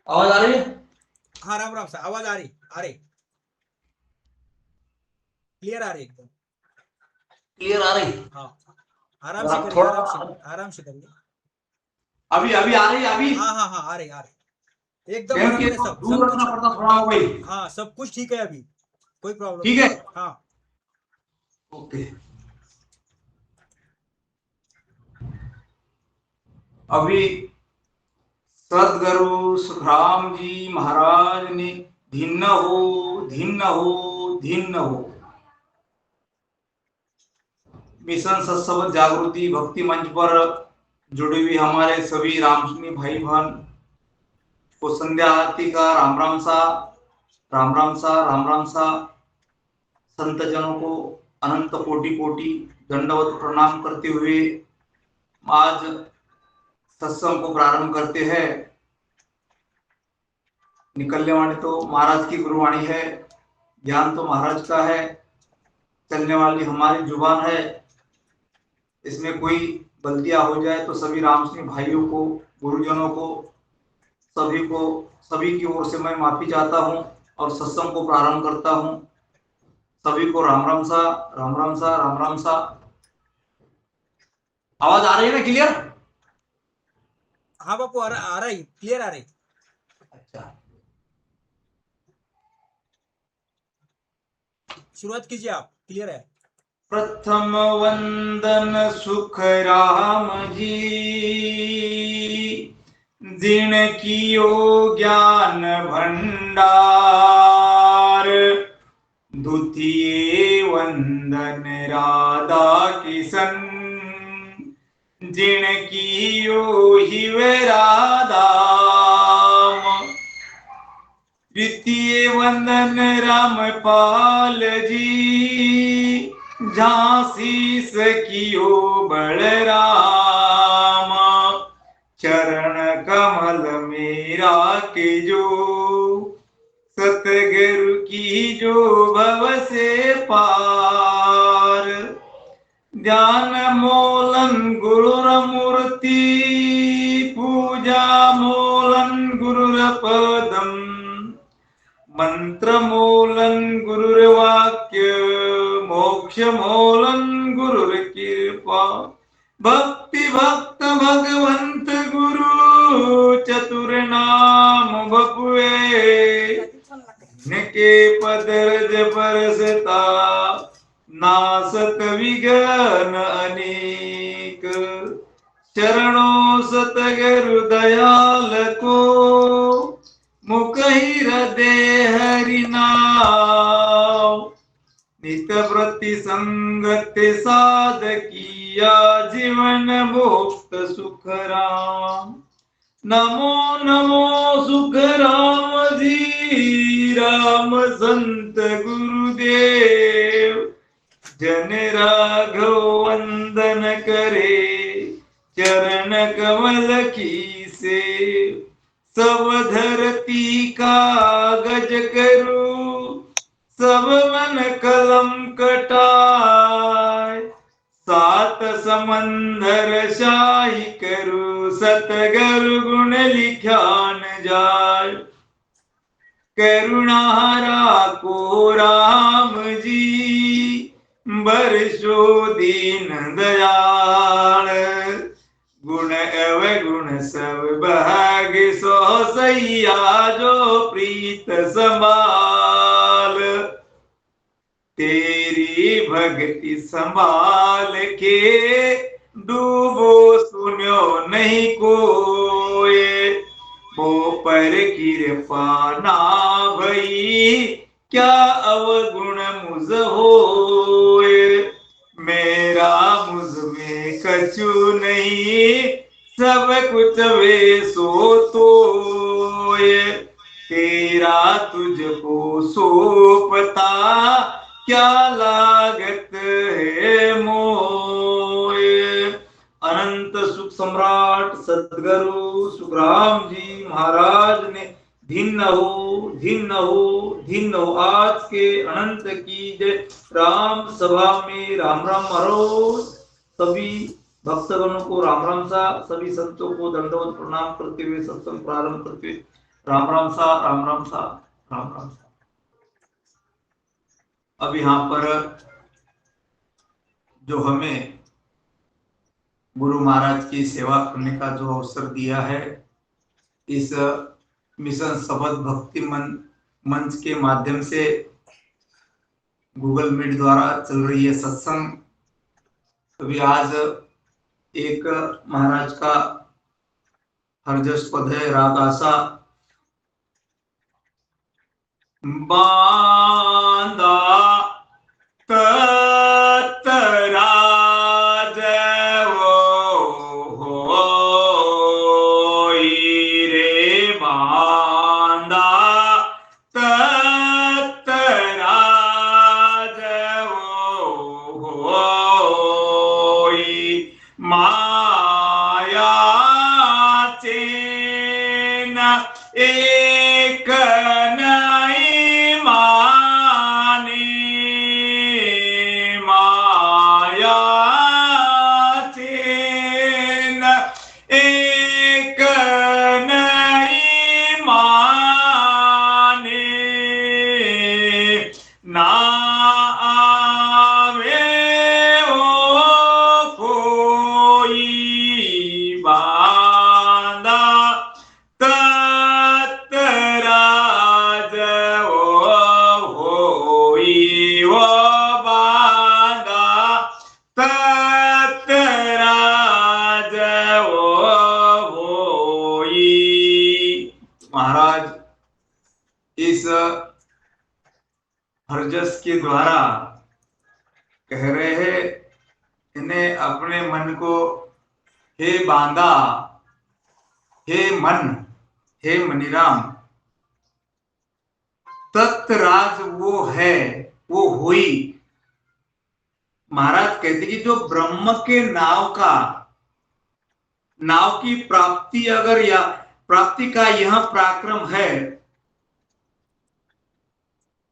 आवाज आ रही है? हाँ राम राम सर, आवाज आ रही क्लियर आ रही एकदम क्लियर आ रही? हाँ, आराम से करिए, आराम से करिए। अभी अभी आ रही है अभी? हाँ हाँ हाँ, आ रही एकदम क्योंकि बराबर है, सब दूर कुछ। रखना पड़ता थोड़ा मोबाइल। हाँ, सब कुछ ठीक है अभी, कोई प्रॉब्लम ठीक नहीं है, हाँ। ओके। अभी सदगुरु सुखराम जी महाराज ने धिन्न हो धिन्न हो धिन्न हो मिशन सत्सव जागृति भक्ति मंच पर जुड़ी हुई हमारे सभी रामसुनी भाई बहन को संध्या आरती का राम राम सा, राम राम सा, राम राम सा। संत जनों को अनंत कोटि कोटि दंडवत प्रणाम करते हुए आज सत्संग को प्रारंभ करते हैं। निकलने वाणी तो महाराज की गुरुवाणी है, ज्ञान तो महाराज का है, चलने वाली हमारी जुबान है। इसमें कोई गलतियां हो जाए तो सभी रामसिंह भाइयों को, गुरुजनों को, सभी की ओर से मैं माफी चाहता हूं और सत्संग को प्रारंभ करता हूं। सभी को राम राम सा, राम राम सा, राम राम सा। आवाज आ रही है ना क्लियर? हाँ बापू, आ रही क्लियर आ रही। अच्छा, शुरुआत कीजिए आप, क्लियर है। प्रथम वंदन सुख राम जी, जिन कियो ज्ञान भंडार। द्वितीय वंदन राधा किशन, जिन कियो हिव राधा। तृतीय वंदन रामपाल जी, झांसी सखियो बलराम। चरण कमल मेरा के जो, सतगुरु की जो भव से पार। ध्यान मोलन गुरुर मूर्ति, पूजा मोलन गुरुर पदम। मंत्र मूलन गुरुर्वाक्य, मोक्ष मूलन गुरुर कृपा। भक्ति भक्त भगवंत गुरु, चतुर नाम बपुए। निके पद रज परसता, नासत विघ्न अनेक। चरणों सतगुरु दयाल को, मुख ही हृदय हरि नाम। नित प्रति संगत साध किया, जीवन मुक्त सुख राम। नमो नमो सुख राम जी, राम संत गुरुदेव। जन राघव वंदन करे, चरण कमल की से। सब धरती कागज करूं, सब मन कलम कटाए। सात समंदर शाही करूं, सतगुरु गुण लिख्यान जाय। करुणारा को राम जी, बरसो दीन दयाल। गुण अवगुण सब भाग सो सैया, जो प्रीत संभाल। तेरी भक्ति संभाल के, डूबो सुनो नहीं कोय। वो पर कृपा ना भई, क्या अवगुण मुझ होए। मेरा मुझ में कछु नहीं, सब कुछ वे सो तोय। तेरा तुझको सौंपता, क्या लागत है मोय। अनंत सुख सम्राट सदगुरु सुखराम जी महाराज ने धन्य हो धन्य हो धन्य हो। आज के अनंत की जय। राम सभा में राम राम हरो। सभी भक्तगणों को राम राम सा, सभी संतों को दंडवत प्रणाम करते हुए सत्संग प्रारंभ करते हुए राम राम सा राम राम सा राम राम सा। अब यहाँ पर जो हमें गुरु महाराज की सेवा करने का जो अवसर दिया है, इस मिशन शबद भक्ति मंच के माध्यम से गूगल मीट द्वारा चल रही है सत्संग। अभी आज एक महाराज का हरजस पद है, राग आशा। बांदा ततराज वो होई रे बांदा ततराज वो होई माया चेन एक नहीं माने माया चेन एक नहीं माने ना आवे ओ कोई बांदा ततराज होई वो बांदा ततराज होई। महाराज इस हरजस के द्वारा कह रहे हैं, इन्हें अपने मन को हे बांदा, हे मन, हे मनीराम, तत्राज वो है, वो हुई। महाराज कहते कि जो ब्रह्म के नाव की प्राप्ति अगर या प्राप्ति का यह पराक्रम है,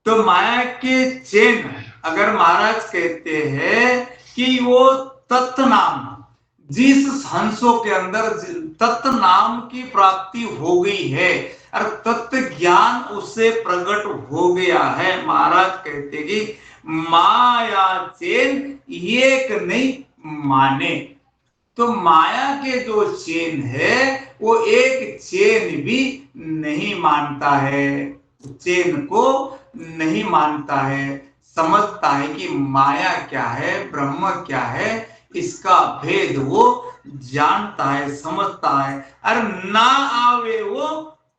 तो माया के चेन अगर महाराज कहते हैं कि वो तत्व नाम, जिस हंसों के अंदर तत्व नाम की प्राप्ति हो गई है और तत्व ज्ञान उससे प्रकट हो गया है, महाराज कहते कि माया चेन एक नहीं माने। तो माया के जो चेन है वो एक चेन भी नहीं मानता है, चेन को नहीं मानता है, समझता है कि माया क्या है, ब्रह्म क्या है, इसका भेद वो जानता है, समझता है। और ना आवे वो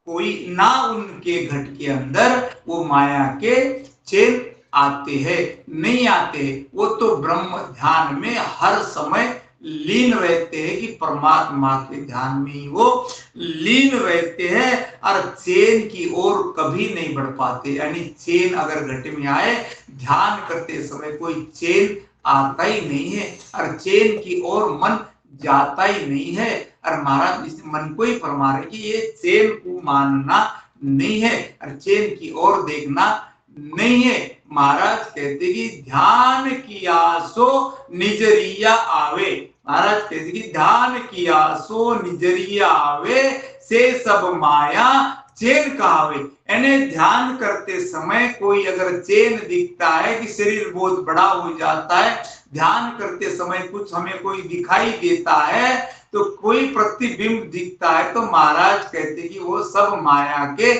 कोई, ना उनके घट के अंदर वो माया के चेन आते हैं, नहीं आते। वो तो ब्रह्म ध्यान में हर समय लीन रहते हैं कि परमात्मा के ध्यान में ही वो लीन रहते हैं और चेन की ओर कभी नहीं बढ़ पाते। यानी चेन अगर घट में आए, ध्यान करते समय कोई चेन आता ही नहीं है और चेन की ओर मन जाता ही नहीं है। और महाराज इस मन को ही फरमा रहे कि ये चेन को मानना नहीं है और चेन की ओर देखना नहीं है। महाराज कहते कि ध्यान किया सो निजरिया आवे। महाराज कहते कि ध्यान किया सो निजरिया आवे, से सब माया चेन कहावे। यानी ध्यान करते समय कोई अगर चेन दिखता है कि शरीर बहुत बड़ा हो जाता है, ध्यान करते समय कुछ हमें कोई दिखाई देता है, तो कोई प्रतिबिंब दिखता है, तो महाराज कहते कि वो सब माया के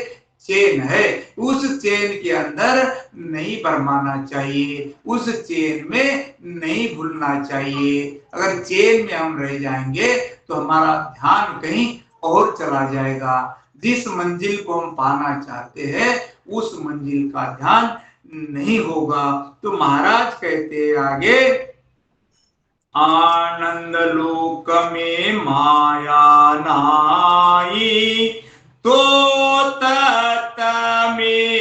चेन है। उस चेन के अंदर नहीं भरमाना चाहिए, उस चेन में नहीं भूलना चाहिए। अगर चेन में हम रह जाएंगे तो हमारा ध्यान कहीं और चला जाएगा। जिस मंजिल को हम पाना चाहते हैं उस मंजिल का ध्यान नहीं होगा। तो महाराज कहते हैं आगे, आनंद लोक में माया नाई, तो तत में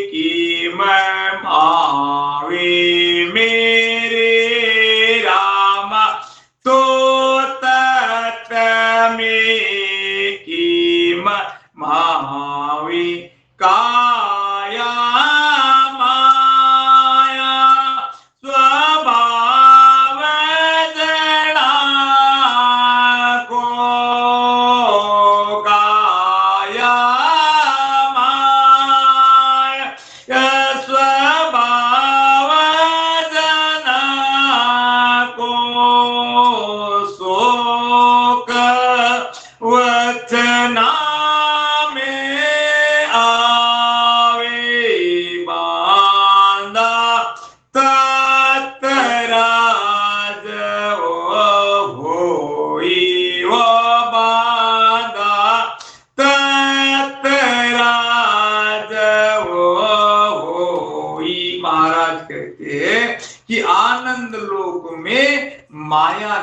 की मैं भावे मेरे राम, तो तत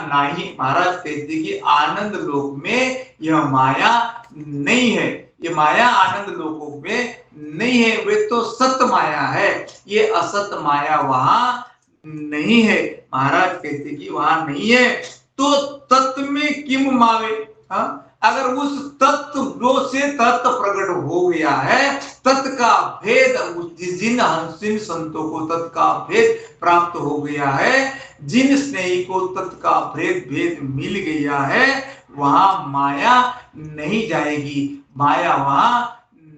नहीं, महाराज कहते कि आनंद लोक में यह माया नहीं है, ये माया आनंद लोकों में नहीं है, वे तो सत्य माया है, ये असत माया वहां नहीं है। महाराज कहते कि वहां नहीं है, तो तत्व में किम मावे, अगर उस तत्व से तत्व प्रकट हो गया है, तत्व का भेद, जिन हंसिन संतों को तत्व का भेद प्राप्त हो गया है, जिन स्नेही को तत्व का भेद मिल गया है, वहां माया नहीं जाएगी, माया वहां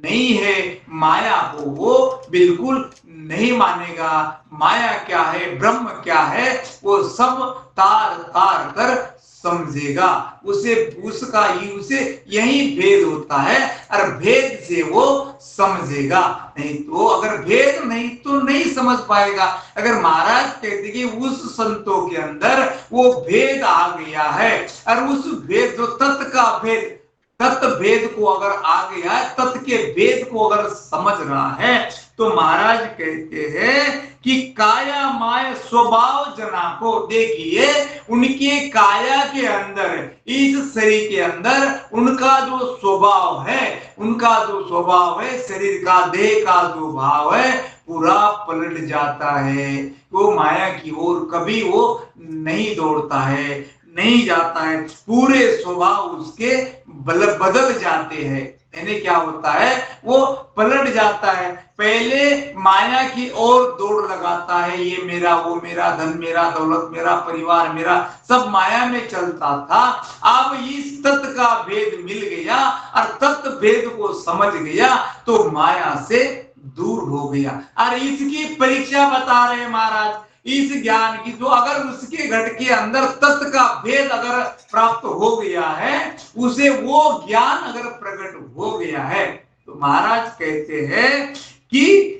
नहीं है, माया को वो बिल्कुल नहीं मानेगा। माया क्या है, ब्रह्म क्या है, वो सब तार तार कर समझेगा, उसे उसका ही उसे यही भेद होता है, और भेद से वो समझेगा, नहीं तो अगर भेद नहीं तो नहीं समझ पाएगा। अगर महाराज कहते कि उस संतों के अंदर वो भेद आ गया है, और उस भेद जो तत्व का भेद, तत्व भेद को अगर आ गया है, तत्व के भेद को अगर समझ रहा है, तो महाराज कहते हैं कि काया माय स्वभाव जना को देखिए, उनके काया के अंदर, इस शरीर के अंदर उनका जो स्वभाव है, उनका जो स्वभाव है, शरीर का, देह का जो भाव है, पूरा पलट जाता है। वो माया की ओर कभी वो नहीं दौड़ता है, नहीं जाता है, पूरे स्वभाव उसके बदल जाते हैं। यानी क्या होता है, वो पलट जाता है। पहले माया की ओर दौड़ लगाता है, ये मेरा, वो मेरा, धन मेरा, दौलत मेरा, परिवार मेरा, सब माया में चलता था। अब इस तत्व का भेद मिल गया और तत्व भेद को समझ गया, तो माया से दूर हो गया। और इसकी परीक्षा बता रहे महाराज, इस ज्ञान की, जो अगर उसके घट के अंदर तत्व का भेद अगर प्राप्त हो गया है, उसे वो ज्ञान अगर प्रकट हो गया है, तो महाराज कहते हैं कि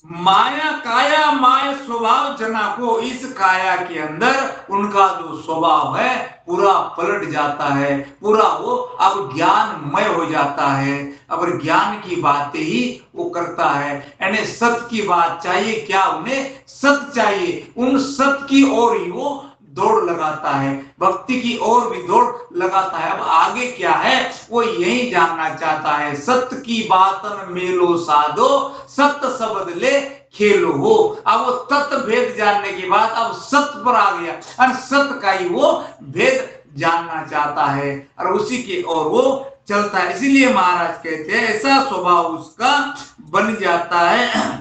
माया काया माया स्वभाव जना को, इस काया के अंदर उनका जो स्वभाव है पूरा पलट जाता है, पूरा वो अब ज्ञानमय हो जाता है। अब ज्ञान की बातें ही वो करता है, यानी सत्य की बात चाहिए, क्या उन्हें सत्य चाहिए, उन सत्य की ओर ही वो दौड़ लगाता है, भक्ति की ओर भी दौड़ लगाता है। अब आगे क्या है वो यही जानना चाहता है। सत्य की बातन मेलो साधो, सत्य शब्द ले खेलो हो। अब वो तत्व भेद जानने के बाद अब सत्य पर आ गया, और सत्य का ही वो भेद जानना चाहता है, और उसी की ओर वो चलता है। इसीलिए महाराज कहते हैं ऐसा स्वभाव उसका बन जाता है।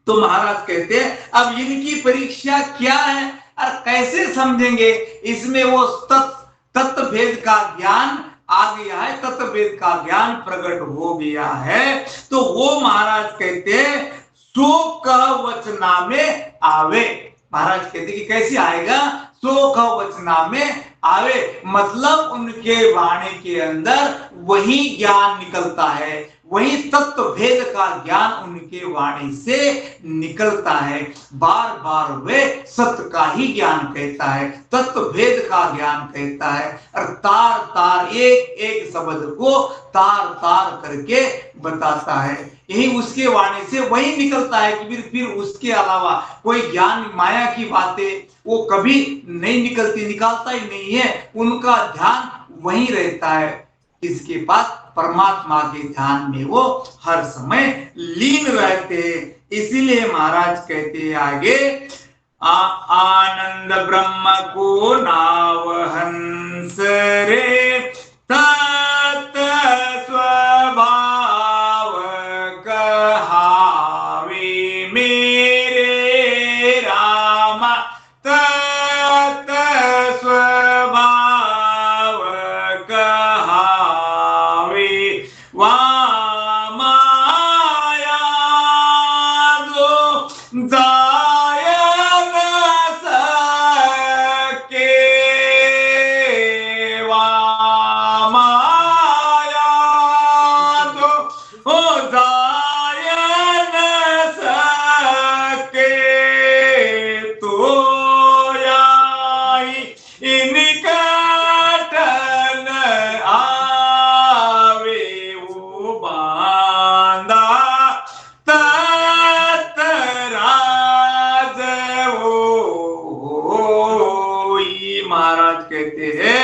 तो महाराज कहते हैं अब इनकी परीक्षा क्या है और कैसे समझेंगे, इसमें वो तत्व भेद का ज्ञान आ गया है, तत्व भेद का ज्ञान प्रकट हो गया है, तो वो महाराज कहते हैं सो कह वचना में आवे। महाराज कहते कि कैसे आएगा, सो कह वचना में आवे, मतलब उनके वाणी के अंदर वही ज्ञान निकलता है, वही तत्व भेद का ज्ञान उनके वाणी से निकलता है। बार बार वे सत्य का ही ज्ञान कहता है, तत्व भेद का ज्ञान कहता है, और तार तार एक एक शब्द को तार तार करके बताता है। यही उसके वाणी से वही निकलता है कि फिर उसके अलावा कोई ज्ञान, माया की बातें वो कभी नहीं निकलती, निकालता ही नहीं है, उनका ध्यान वही रहता है, इसके पास परमात्मा के ध्यान में वो हर समय लीन रहते हैं। इसीलिए महाराज कहते हैं आगे, आनंद ब्रह्म को नाव हंस रे, तत् स्वभाव कहावे मेरे राम, तत् स्वभाव कहावे माया दो जाय न सके, महाराज कहते हैं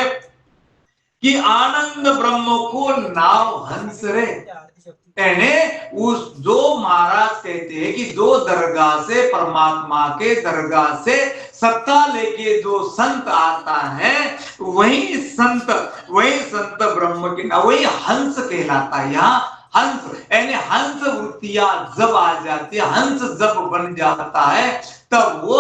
कि आनंद ब्रह्म को नाव हंस रे, यानी उस जो महाराज कहते हैं कि जो दरगाह से, परमात्मा के दरगाह से सत्ता लेके जो संत आता है वही संत ब्रह्म के वही हंस कहलाता है। यहाँ हंस यानी हंस वृत्तियां जब आ जाती है, हंस जब बन जाता है तब वो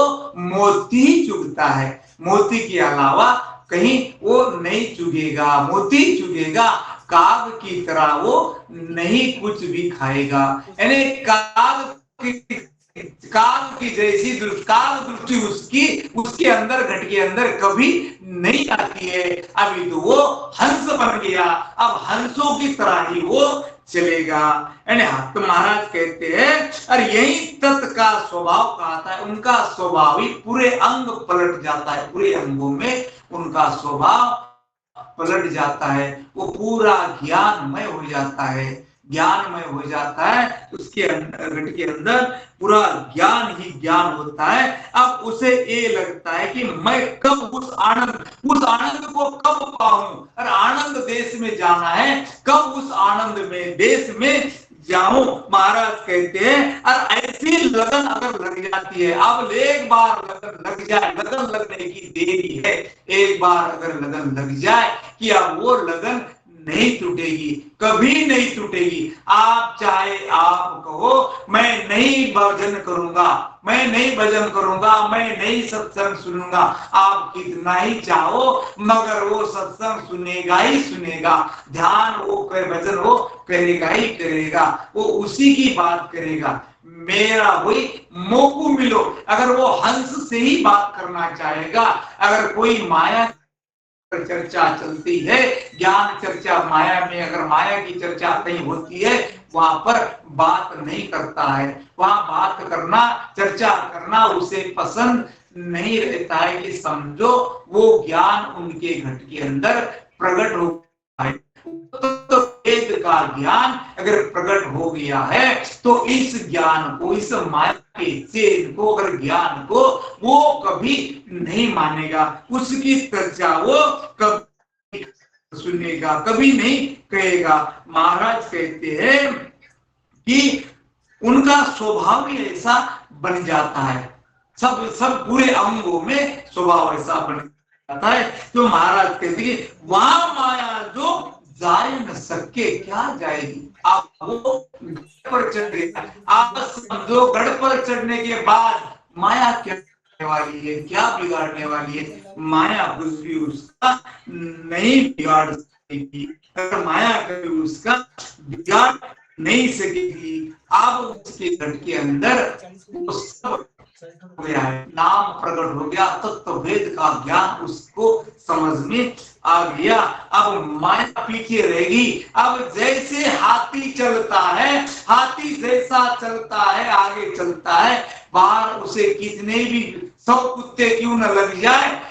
मोती चुगता है। मोती के अलावा कहीं वो नहीं चुगेगा, मोती चुगेगा, काग की तरह वो नहीं कुछ भी खाएगा। यानी काग की जैसी काग दृष्टि उसके अंदर, घट के अंदर कभी नहीं आती है। अभी तो वो हंस बन गया, अब हंसों की तरह ही वो चलेगा। यानी तो महाराज कहते हैं और यही तत् का स्वभाव कहता है, उनका स्वभाव ही पूरे अंग पलट जाता है, पूरे अंगों में उनका स्वभाव पलट जाता है, वो पूरा ज्ञानमय हो जाता है, ज्ञानमय हो जाता है। उसके अंदर, घट के अंदर पूरा ज्ञान ही ज्ञान होता है। अब उसे ये लगता है कि मैं कब उस आनंद को कब पाऊं, और आनंद देश में जाना है, कब उस आनंद में देश में जाऊं। महाराज कहते हैं और ऐसी लगन अगर लग जाती है, अब एक बार लगन लग जाए, लगन लगने की देरी है, एक बार अगर लगन लग जाए कि अब वो लगन नहीं टूटेगी, कभी नहीं टूटेगी। आप चाहे आप कहो मैं नहीं भजन करूंगा, मैं नहीं भजन करूंगा, मैं नहीं सत्संग सुनूंगा, आप कितना ही चाहो मगर वो सत्संग सुनेगा ही सुनेगा, ध्यान वो भजन वो करेगा ही करेगा, वो उसी की बात करेगा। मेरा वही मौको मिलो, अगर वो हंस से ही बात करना चाहेगा, अगर कोई माया चर्चा चलती है, ज्ञान चर्चा माया में, अगर माया की चर्चा कहीं होती है वहां पर बात नहीं करता है, वहां बात करना, चर्चा करना उसे पसंद नहीं रहता है कि समझो वो ज्ञान उनके घट के अंदर प्रकट हो है। तो वेद का ज्ञान अगर प्रकट हो गया है तो इस ज्ञान को, इस माया के चेन को, अगर ज्ञान को वो कभी नहीं मानेगा, उसकी चर्चा वो कभी सुनेगा, कभी नहीं कहेगा। महाराज कहते हैं कि उनका स्वभाव ही ऐसा बन जाता है, सब पूरे अंगों में स्वभाव ऐसा बन जाता है। तो महाराज कहते हैं वहां माया जो जाए न सके क्या जाएगी। आप वो गढ़ पर चढ़ गए, आप समझो गढ़ पर चढ़ने के बाद माया क्या करने वाली है, क्या बिगाड़ने वाली है। माया कुछ भी उसका नहीं बिगाड़ सकेगी, अगर माया कभी उसका बिगाड़ नहीं सकेगी। आप उसके गढ़ के अंदर वो सब हो गया है, नाम प्रकट हो गया, तत्व भेद का ज्ञान उसको समझ में आ गया। अब माया पीछे रहेगी। अब जैसे हाथी चलता है, हाथी जैसा चलता है, आगे चलता है, बाहर उसे कितने भी 100 कुत्ते क्यों न लग जाए,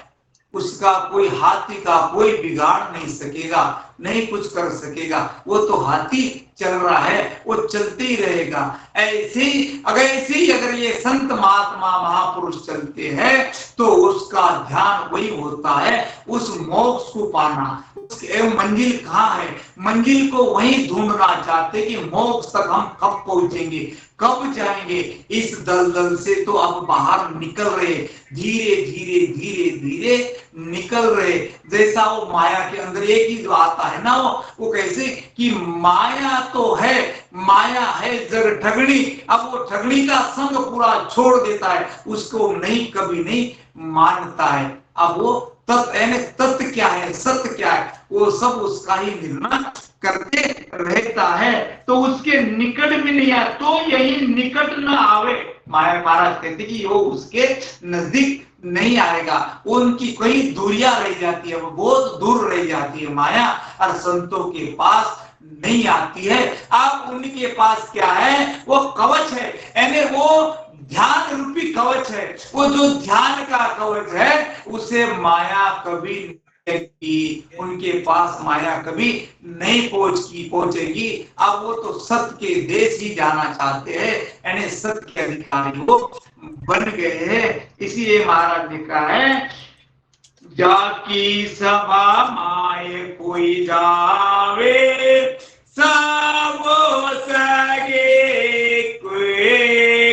उसका कोई, हाथी का कोई बिगाड़ नहीं सकेगा, नहीं कुछ कर सकेगा। वो तो हाथी चल रहा है, वो चलते ही रहेगा। ऐसे ही अगर ये संत महात्मा महापुरुष चलते हैं तो उसका ध्यान वही होता है, उस मोक्ष को पाना। मंजिल कहाँ है, मंजिल को वही ढूंढना चाहते कि मोक्ष तक हम कब पहुंचेंगे, कब जाएंगे। इस दलदल से तो अब बाहर निकल रहे, धीरे धीरे धीरे धीरे निकल रहे। जैसा वो माया के अंदर एक ही जो आता है ना, वो कैसे कि माया तो है, माया है जग ठगनी। अब वो ठगनी का संग पूरा छोड़ देता है, उसको नहीं, कभी नहीं मानता है। अब वो तत्व क्या है, सत्य क्या है, वो सब उसका ही निर्णय करते रहता है। तो उसके निकट में नहीं आए तो यही निकट न आवे। माया महाराज कहते कि वो उसके नजदीक नहीं आएगा, उनकी कई दूरियां रह जाती है, वो बहुत दूर रह जाती है माया, और संतों के पास नहीं आती है। अब उनके पास क्या है, वो कवच है, यानी वो ध्यान रूपी कवच है। वो जो ध्यान का कवच है उसे माया कभी की, उनके पास माया कभी नहीं पहुंचेगी। अब वो तो सत्य के देश ही जाना चाहते हैं, यानी सत्य के अधिकारी वो बन गए हैं। इसलिए महाराज ने कहा है जाकी सभा माए कोई जावे, सब सगे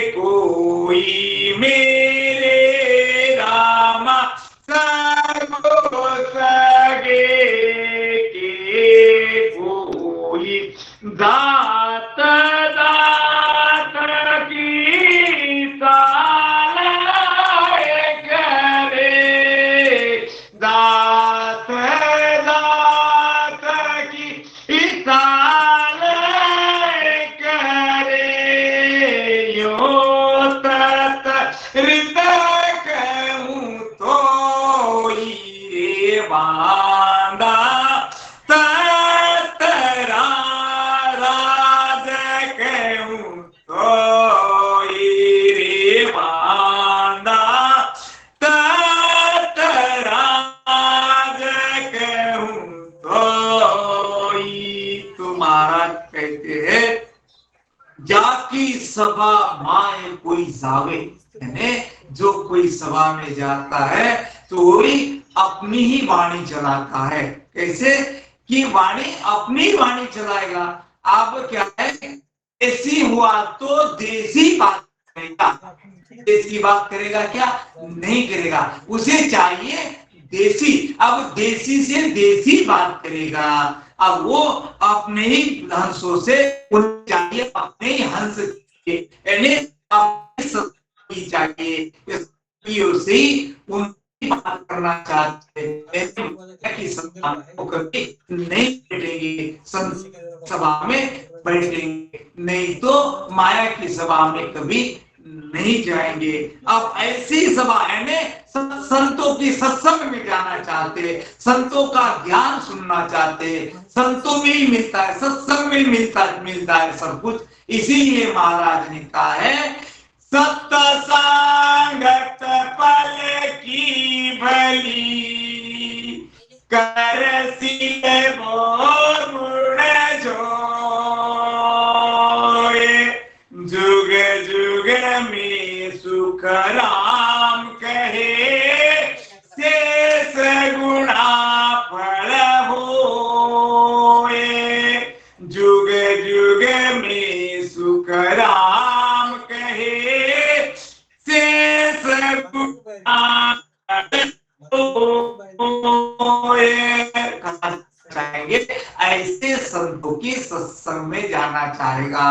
कोई मेरे रामा, सब सगे के कोई दात दात की साल करे, दात दात की साल करे, यो तत हृदय कहूँ तो ये बांधा, ततरा राज कहूँ तो ये बांधा, ततरा कहूँ तो महाराज कहते हैं, जाकी सभा माए कोई जावे, यानी जो कोई सभा में जाता है तो वही अपनी ही वाणी चलाता है। कैसे कि वाणी अपनी वाणी चलाएगा। अब क्या है, देसी हुआ तो देसी बात करेगा, देसी बात करेगा क्या नहीं करेगा, उसे चाहिए देसी। अब देसी से देसी बात करेगा। अब वो अपने ही हंसों से चाहिए, अपने ही हंस यानी अपनी चाहिए से उनकी बात करना चाहते हैं कि कभी नहीं बैठेंगे सभा में, बैठेंगे नहीं तो माया की सभा में कभी नहीं जाएंगे। अब ऐसी सभा है संतों की सत्संग में जाना चाहते, संतों का ज्ञान सुनना चाहते, संतों में ही मिलता है, सत्संग में मिलता है सब कुछ। इसीलिए महाराज ने कहा है, सत्संगत पल की भली, कर सिले वो मुड़ जोए, जुग जुग में सुख राम कहे, शेष गुणा फल होए, जुग जुग में सुख राम कहे, शेष गुणा चाहेंगे। ऐसे संतों की सत्संग में जाना चाहेगा,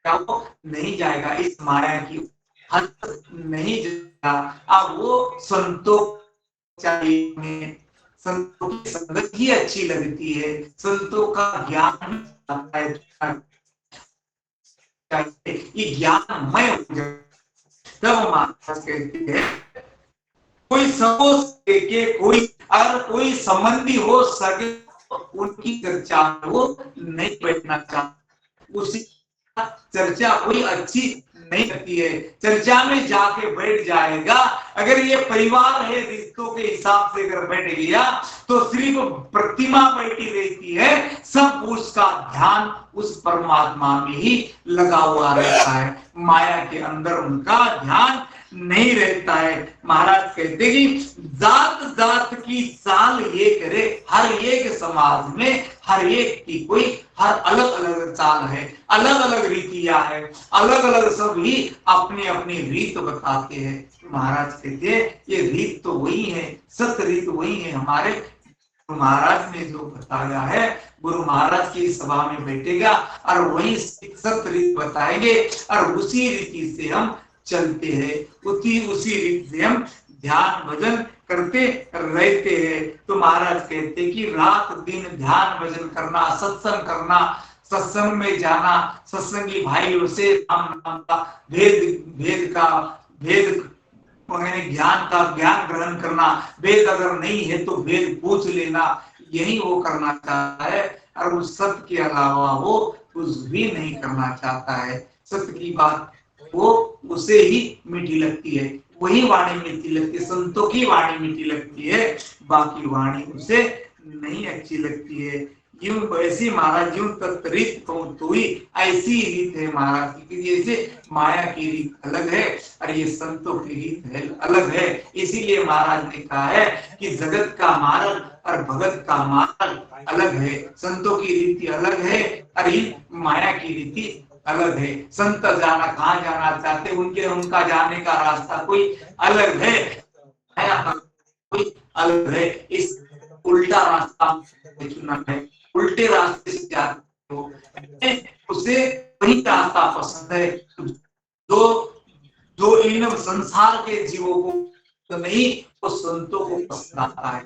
वो नहीं जाएगा, इस माया की हद नहीं जाएगा। अब वो संतों चाहिए, संतों की संगत ही अच्छी लगती है, संतों का ज्ञान आता है, ये ज्ञानमय हो जाए। तब महाराज कहते हैं, कोई समझ के कोई अगर कोई संबंधी हो सके उनकी चर्चा वो नहीं बैठना चाहता, उसी चर्चा कोई अच्छी नहीं लगती है, चर्चा में जाके बैठ जाएगा। अगर ये परिवार है, रिश्तों के हिसाब से अगर बैठ गया तो सिर्फ प्रतिमा बैठी रहती है, सब उसका ध्यान उस परमात्मा में ही लगा हुआ रहता है, माया के अंदर उनका ध्यान नहीं रहता है। महाराज कहते कि जात जात की चाल ये करे, हर एक समाज में हर एक की कोई हर अलग अलग चाल है, अलग अलग रीतियां है, अलग अलग सब ही अपने अपनी रीत बताते हैं। महाराज कहते हैं ये रीत तो वही है, सत्य रीत वही है। हमारे गुरु महाराज ने जो बताया है, गुरु महाराज की सभा में बैठेगा और वही सत्य रीत बताएंगे और उसी रीति से हम चलते हैं, उसी रीत से हम ध्यान भजन करते रहते हैं। तो महाराज कहते कि रात दिन ध्यान भजन करना, सत्संग करना, सत्संग में जाना, सत्संगी भाइयों से राम नाम का भेद ज्ञान का ज्ञान ग्रहण करना, वेद अगर नहीं है तो वेद पूछ लेना, यही वो करना चाहता है। और उस सत्य के अलावा वो कुछ भी नहीं करना चाहता है। सत्य की बात वो उसे ही मीठी लगती है, वही वाणी मीठी लगती है, संतों की वाणी मीठी लगती है, बाकी वाणी उसे नहीं अच्छी लगती है। यूं वैसी महाराज यूं तत्रीत कहूं तो ही ऐसी रीत है महाराज की, जैसे माया की रीत अलग है और ये संतों की रीत है अलग है। इसीलिए महाराज ने कहा है कि जगत का मार्ग और भगत का मार्ग अलग है, संतों की रीति अलग है और माया की रीति अलग है। संत जाना कहाँ जाना चाहते उनके उनका जाने का रास्ता कोई अलग है, माया कोई अलग है। इस उल्टा रास्ता चुना है, उल्टे रास्ते से जाते हो उसे वही रास्ता पसंद है जो जो इन संसार के जीवों को तो नहीं, वो संतों को पसंद आता है।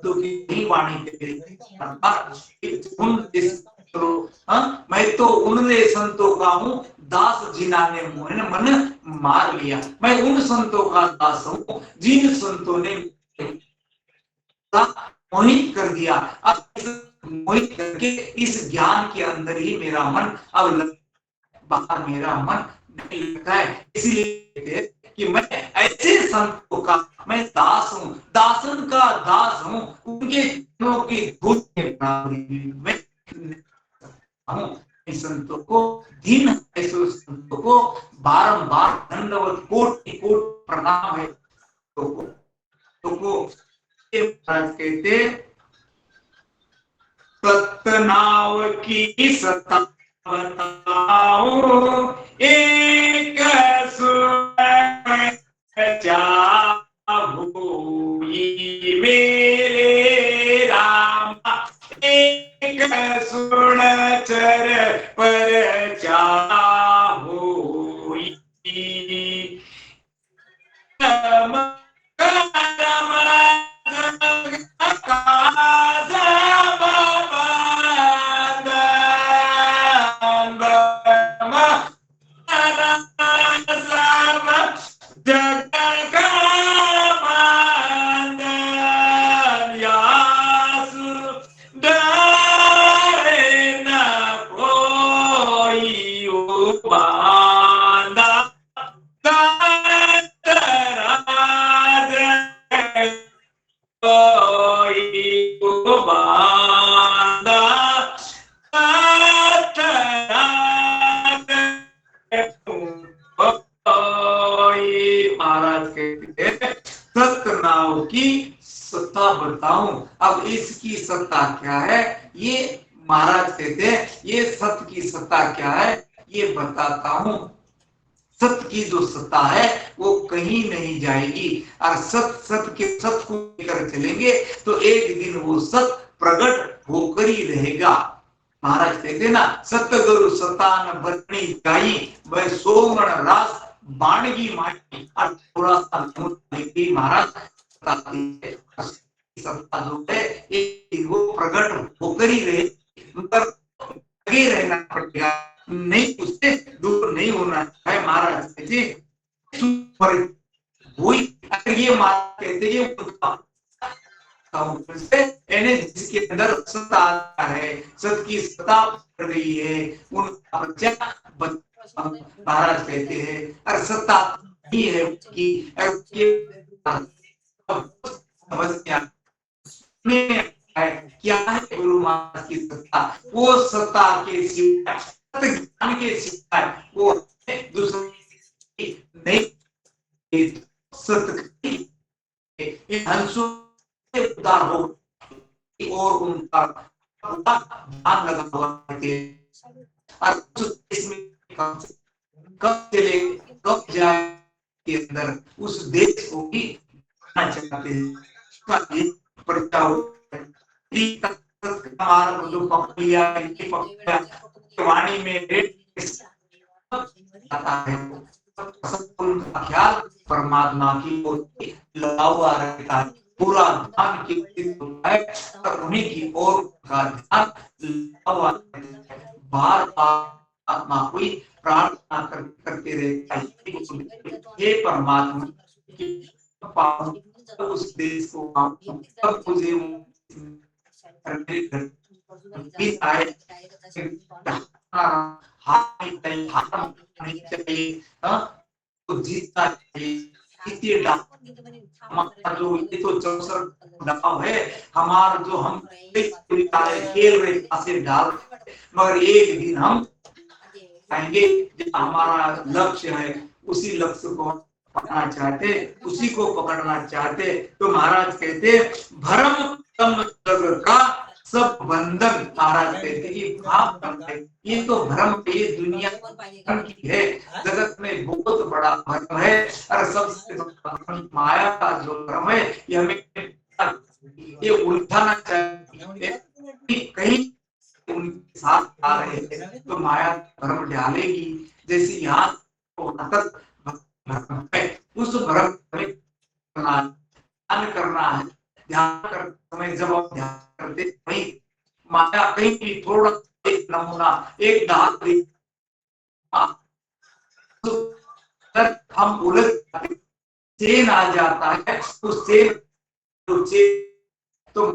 तो की वाणी के मैं तो उनने संतों का हूँ दास जिन्होंने मोहन मन मार लिया। मैं उन संतों का दास हूँ जिन संतों ने मोहित कर दिया। अब मोहित करके इस ज्ञान के अंदर ही मेरा मन अब बाहर मेरा मन नहीं लगता है। इसलिए कि मैं ऐसे संतों का मैं दास हूँ, दासन का दास हूँ, उनके चरणों की धूल के बराबरी में हूँ। संतों को दीन ऐसे संतों को बारंबार दंडवत कोटि कोटि प्रणाम है। तो कहते सतनाव की सता बताओ एक भूई मेरे राम, एक सुन चर पर चाहो सतनाव की सत्ता बताऊं। अब इसकी सत्ता क्या है ये महाराज कहते हैं, ये सत्य की सत्ता क्या है ये बताता हूं। सत्य की जो सत्ता है वो कहीं नहीं जाएगी और सत्य के सत्य को लेकर चलेंगे तो एक दिन वो सत्य प्रकट होकर ही रहेगा। महाराज कहते ना सत्य गुरु सतान बरनी गाई वह सोमण रास बाणगी माटी और थोड़ा सा महाराज सत्ता जो है वो प्रकट होकर ही रहे, आगे रहना पड़ेगा, नहीं उससे दूर नहीं होना है। महाराज कहते वही ये महाराज कहते हैं जिसके अंदर सत्ता आता है, सत्य की सत्ता बढ़ गई है उनका बच्चा महाराज कहते हैं और सत्ता ही है उसकी समस्या क्या है गुरु महाराज की सत्ता। वो सत्ता के सिवाय सत्य ज्ञान के सिवाय वो दूसरी नहीं। सत्य हंसों से उदार हो और उनका ध्यान लगा हुआ है और इसमें कब चले कब जाए के अंदर उस देश को भी चाहते हैं। जो पकड़ लिया वाणी में आता है उनका ख्याल परमात्मा की ओर लगा हुआ रहता है, पूरा ध्यान केंद्रित होता है और उन्हीं की ओर का ध्यान लगा हुआ रहता है। बार बार आत्मा कोई प्रार्थना करते रहता है, हे परमात्मा उस देश को तब मुझे आए तो जीतना चाहिए इसी हमारा जो ये तो चौसर दबाव है, हमारा जो हम खेल रहे से डाल, मगर एक दिन हम आएंगे जब हमारा लक्ष्य है, उसी लक्ष्य को पकड़ना चाहते, उसी को पकड़ना चाहते, तो महाराज कहते भरम तम जग का सब बंधन, महाराज कहते कि भाव है, ये तो भ्रम, ये दुनिया की है, जगत में बहुत बड़ा भ्रम है, और सबसे माया का जो भ्रम है ये हमें ये उलझाना चाहिए। कहीं उनके साथ आ रहे हैं तो माया भ्रम डालेगी, जैसे यहाँ तक भ्रम है, उस भ्रम में ध्यान करना है। ध्यान करते समय जब आप ध्यान करते वही माया कहीं भी थोड़ा एक नमूना एक दाग हम उलझ चेन आ जाता है, उस चेन तो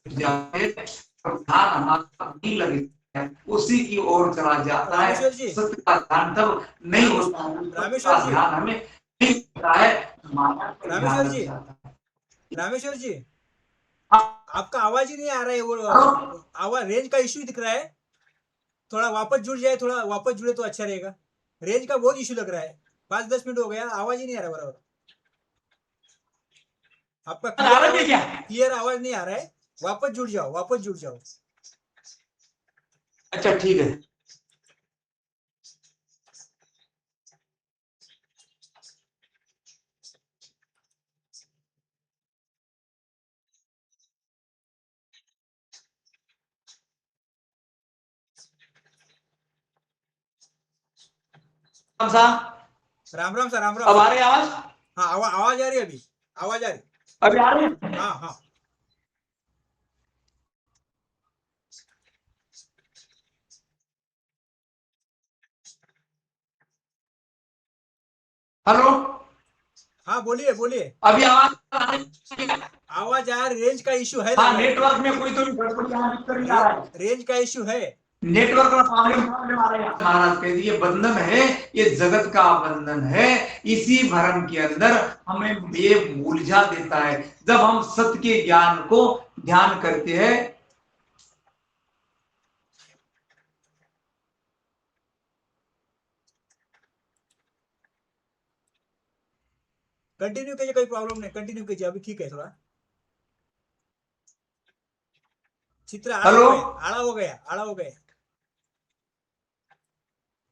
ध्यान हमारा नहीं लगेगा, उसी की ओर चला जाता है। सत्य का ध्यान तब नहीं होता है, रामेश्वर जी, ध्यान हमें नहीं होता है, माया पर ध्यान रामेश्वर जी, लग जाता है। रामेश्वर जी, आपका आवाज ही नहीं आ रहा है, वो आवाज रेंज का इश्यू दिख रहा है, थोड़ा वापस जुड़ जाए, थोड़ा वापस जुड़े तो अच्छा रहेगा। रेंज का बहुत इश्यू लग रहा है, 5-10 मिनट हो गया, आवाज ही नहीं आ रहा बराबर। आपका क्लियर आवाज नहीं आ रहा है, वापस जुड़ जाओ, वापस जुड़ जाओ। अच्छा ठीक है। सा राम राम सर, राम राम। अब आ रही आवाज? हाँ, आवाज आ रही है, अभी आवाज आ रही, अभी आ रही है? हाँ हाँ। हेलो, हाँ बोलिए बोलिए, अभी आवाज आ रही है? आवाज आ रही, रेंज का इश्यू है, हाँ, नेटवर्क में कोई तो गड़बड़ी नहीं आ रहा है, रेंज का इश्यू है, नेटवर्क का प्रॉब्लम आ रहा है। महाराज कहते ये बंधन है, ये जगत का बंधन है, इसी भ्रम के अंदर हमें ये उलझा देता है। जब हम सत्य के ज्ञान को ध्यान करते हैं, कंटिन्यू कीजिए, कोई प्रॉब्लम नहीं, कंटिन्यू कीजिए, अभी ठीक है। थोड़ा चित्र आड़ा हेलो, हो गया, आड़ा हो गया, आड़ा हो गया,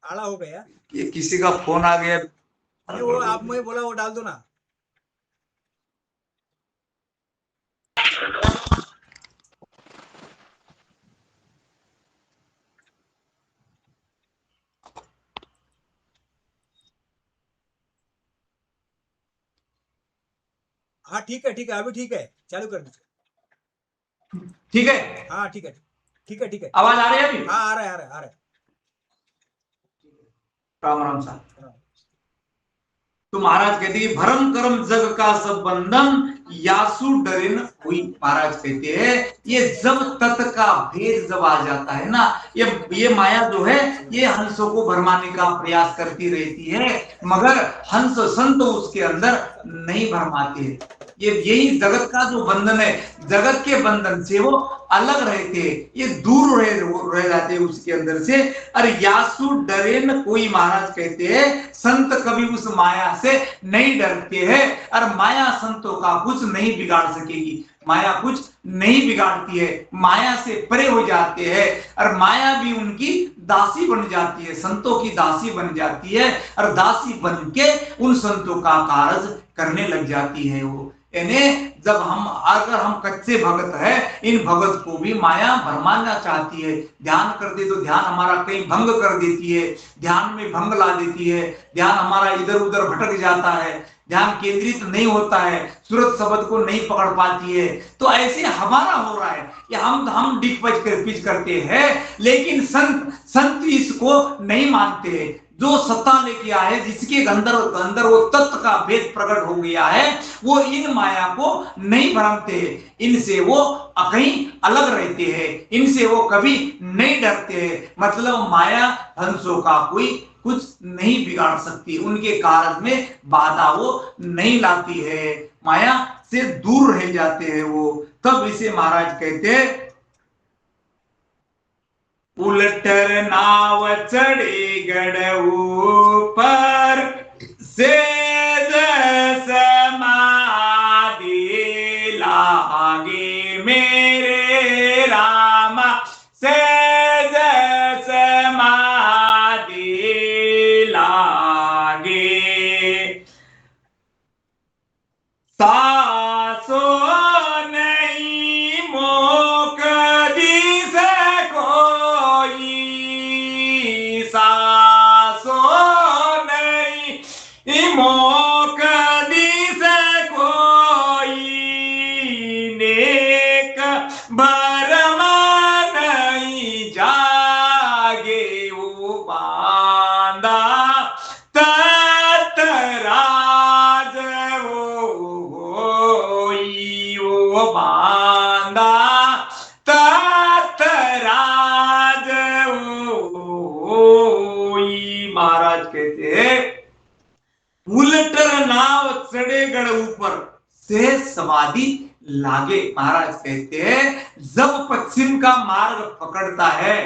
आड़ा हो गया। ये किसी का फोन आ गया, नहीं, वो आप मुझे बोला, वो डाल दो ना। हाँ ठीक है, ठीक है, अभी ठीक है, चालू कर दीजिए। ठीक है? हाँ ठीक है, ठीक है, ठीक है, आवाज आ रही है अभी? हाँ आ रहा है, आ रहा है, आ रहा है। राम राम साहब। तो महाराज कहते हैं भरम कर्म जग का सब बंधन यासु डरिन हुई। महाराज कहते हैं ये जब तत् का भेद जब आ जाता है ना, ये माया जो है ये हंसों को भरमाने का प्रयास करती रहती है, मगर हंस संत उसके अंदर नहीं भरमाते। ये यही जगत का जो बंधन है, जगत के बंधन से वो अलग रहते, ये दूर रह जाते उसके अंदर से। अरे यासु डरे न कोई, महाराज कहते हैं संत कभी उस माया से नहीं डरते हैं, और माया संतों का कुछ नहीं बिगाड़ सकेगी। माया कुछ नहीं बिगाड़ती है, माया से परे हो जाते हैं, और माया भी उनकी दासी बन जाती है, संतों की दासी बन जाती है, और दासी बन के उन संतों का कार्य करने लग जाती है। वो यानी जब अगर हम कच्चे भगत है, इन भगत को भी माया भरमाना चाहती है। ध्यान करते तो ध्यान हमारा कहीं भंग कर देती है, ध्यान में भंग ला देती है, ध्यान हमारा इधर उधर भटक जाता है, ध्यान केंद्रित नहीं होता है, सूरत शब्द को नहीं पकड़ पाती है। तो ऐसे हमारा हो रहा है, ये हम डिग पिच करते हैं, लेकिन संत इसको नहीं मानते। जो सत्ता लेके आए, जिसके अंदर वो तत्व का भेद प्रकट हो गया है, वो इन माया को नहीं भरमते, इनसे वो कहीं अलग रहते हैं, इनसे वो कभी नहीं डरते हैं। मतलब माया हंसों का कोई कुछ नहीं बिगाड़ सकती, उनके कार्य में बाधा वो नहीं लाती है, माया से दूर रह जाते हैं वो। तब इसे महाराज कहते हैं उलटर नाव चढ़े गढ़ ऊपर सेज समाधि लागे मेरे राम, सेज समाधि लागे। सासो नहीं मोक दिस कोई, सासो नहीं मोक दिस कोई, नेक बरमा नहीं जागे वो बांधा तत राज वो बांधा तत राज महाराज कहते हैं उलटर नाव चढ़े गढ़ ऊपर से समाधि लागे। महाराज कहते हैं जब पश्चिम का मार्ग पकड़ता है,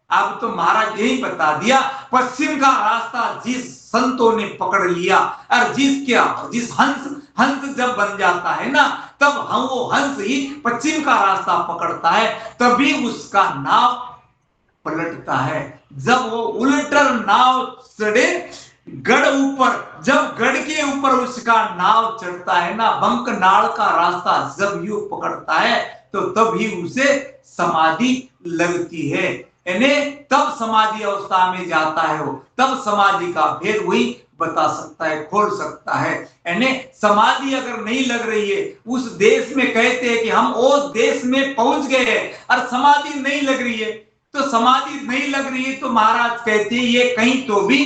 अब तो महाराज यही बता दिया, पश्चिम का रास्ता जिस संतों ने पकड़ लिया और जिस हंस जब बन जाता है ना, तब हम वो हंस ही पश्चिम का रास्ता पकड़ता है, तभी उसका नाव पलटता है। जब वो उलटर नाव चढ़े गढ़ ऊपर, जब गढ़ के ऊपर उसका नाव चढ़ता है ना, बंक नाड़ का रास्ता जब यू पकड़ता है तो तभी उसे समाधि लगती है, यानी तब समाधि अवस्था में जाता है वो, तब समाधि का भेद वही बता सकता है, खोल सकता है। यानी समाधि अगर नहीं लग रही है, उस देश में कहते हैं कि हम उस देश में पहुंच गए हैं और समाधि नहीं लग रही है, तो समाधि नहीं लग रही है तो महाराज कहते हैं ये कहीं तो भी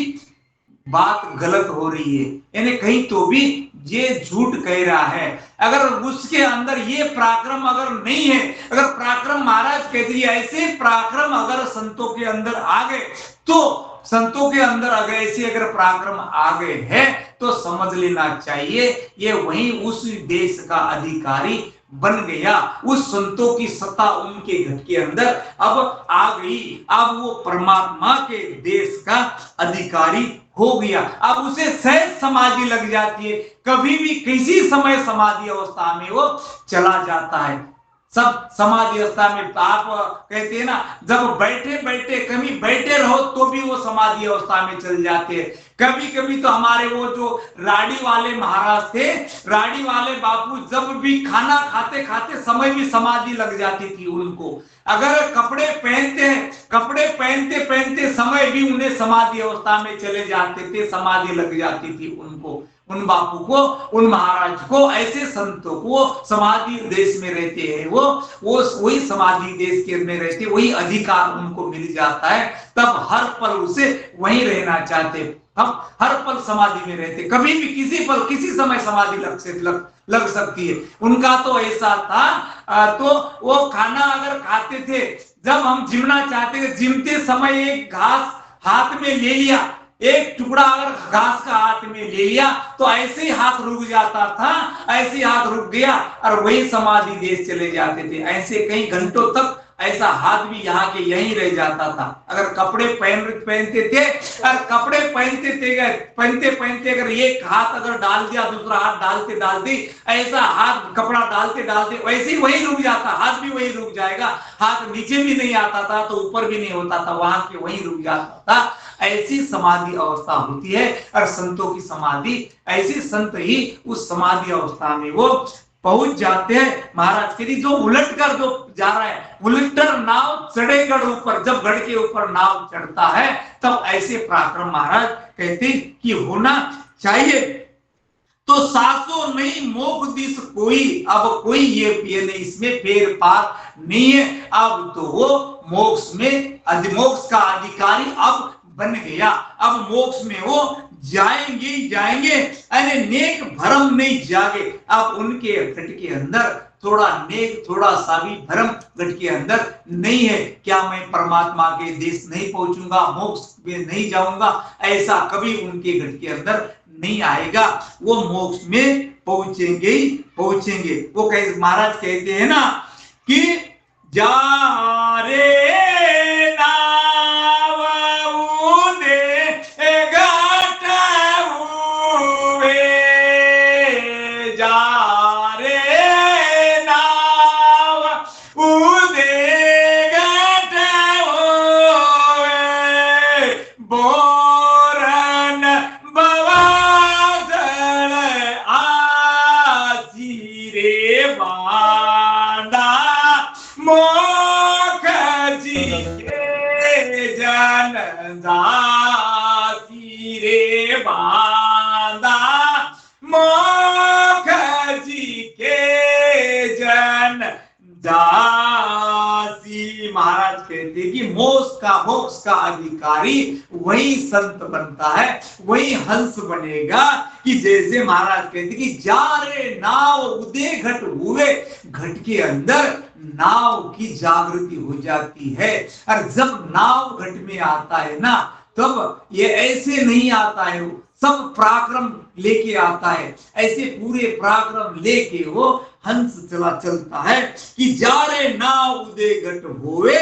बात गलत हो रही है, यानी कहीं तो भी ये झूठ कह रहा है। अगर उसके अंदर ये पराक्रम अगर नहीं है, अगर पराक्रम महाराज कहते हैं ऐसे पराक्रम अगर संतों के अंदर आ गए, तो संतों के अंदर अगर ऐसे अगर पराक्रम आ गए हैं तो समझ लेना चाहिए ये वही उस देश का अधिकारी बन गया, उस संतों की सत्ता उनके घर के अंदर अब आ गई, अब वो परमात्मा के देश का अधिकारी हो गया। अब उसे सहज समाधि लग जाती है, कभी भी किसी समय समाधि अवस्था में वो चला जाता है। सब समाधि अवस्था में आप कहते हैं ना, जब बैठे बैठे कभी बैठे रहो तो भी वो समाधि अवस्था में चल जाते हैं। कभी कभी तो हमारे वो जो राड़ी वाले महाराज थे, राड़ी वाले बापू, जब भी खाना खाते खाते समय भी समाधि लग जाती थी उनको। अगर कपड़े पहनते पहनते समय भी उन्हें समाधि अवस्था में चले जाते थे, समाधि लग जाती थी उनको, उन बापू को, उन महाराज को, ऐसे संतों को समाधि देश में रहते हैं, वो वही समाधि देश के में रहते, वही अधिकार उनको मिल जाता है, तब हर पल उसे वहीं रहना चाहते, हम हर पल समाधि में रहते, कभी भी किसी पल किसी समय समाधि लग सकती है। उनका तो ऐसा था, तो वो खाना अगर खाते थे, जब हम जिमना चाहते थे, जिमते समय एक घास हाथ में ले लिया, एक टुकड़ा अगर घास का हाथ में ले लिया तो ऐसे ही हाथ रुक जाता था, ऐसे ही हाथ रुक गया और वही समाधि देश चले जाते थे। ऐसे कई घंटों तक ऐसा हाथ भी यहाँ के यहीं रह जाता था। अगर कपड़े पहनते थे और कपड़े पहनते अगर एक हाथ अगर डाल दिया, दूसरा हाथ डालते ऐसा हाथ कपड़ा डालते वैसे ही वही रुक जाता, हाथ भी वही रुक जाएगा, हाथ नीचे भी नहीं आता था तो ऊपर भी नहीं होता था, वहां के वही रुक जाता था। ऐसी समाधि अवस्था होती है और संतों की समाधि, ऐसे संत ही उस समाधि अवस्था में वो पहुंच जाते हैं। महाराज के लिए जो उलट कर जो जा रहा है, उलटर नाव चढ़े गढ़ ऊपर, जब गढ़ के ऊपर नाव चढ़ता है तब ऐसे पराक्रम महाराज कहते कि होना चाहिए। तो सासो नहीं मोक्ष दिस कोई, अब कोई ये नहीं, इसमें फेर पार नहीं है, अब तो वो मोक्ष में मोक्ष का अधिकारी अब बन गया, अब मोक्ष में वो जाएंगे ही जाएंगे, अरे नेक भरम नहीं जागे। अब उनके घट के अंदर थोड़ा नेक, थोड़ा सा भी भरम घट के अंदर नहीं है। क्या मैं परमात्मा के देश नहीं पहुंचूंगा, मोक्ष में नहीं जाऊंगा, ऐसा कभी उनके घट के अंदर नहीं आएगा। वो मोक्ष में पहुंचेंगे ही पहुंचेंगे। वो कहे, महाराज कहते हैं ना कि जा रे नाव उदे घाट हुए, जा रे नाव उदे घाट हुए, बोरन बवादल आसी रे बांदा, मोख जी के जन दासी रे बांदा, मोख जी के जन दासी। महाराज कहते कि मोक्ष का अधिकारी वही संत बनता है, वही हंस बनेगा। कि जैसे महाराज कहते कि जा रे नाव उदे घट हुए, घट के अंदर नाव की जागृति हो जाती है। और जब नाव घट में आता है ना, तब ये ऐसे नहीं आता है, सब पराक्रम लेके आता है। ऐसे पूरे पराक्रम लेके वो हंस चलता है कि जा रे नाव उदे घट होवे,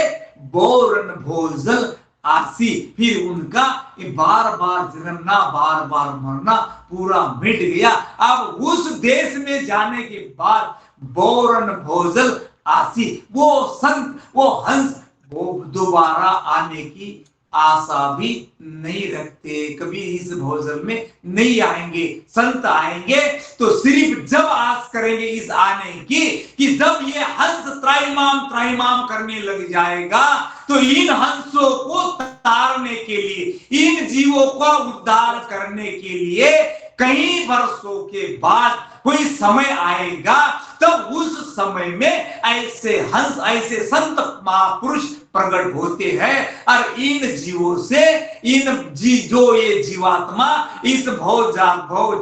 बोरन भोजल आसी। फिर उनका बार बार जन्मना, बार बार मरना पूरा मिट गया। अब उस देश में जाने के बाद बोरन भोजल आसी, वो संत, वो हंस, वो दोबारा आने की आशा भी नहीं रखते, कभी इस भोजन में नहीं आएंगे। संत आएंगे तो सिर्फ जब आस करेंगे इस आने की कि जब ये हंस त्राहिमाम करने लग जाएगा, तो इन हंसों को तारने के लिए, इन जीवों को उद्धार करने के लिए कई वर्षों के बाद कोई समय आएगा। तब उस समय में ऐसे हंस, ऐसे संत महापुरुष प्रकट होते हैं और इन जीवों से, जो ये जीवात्मा इस भव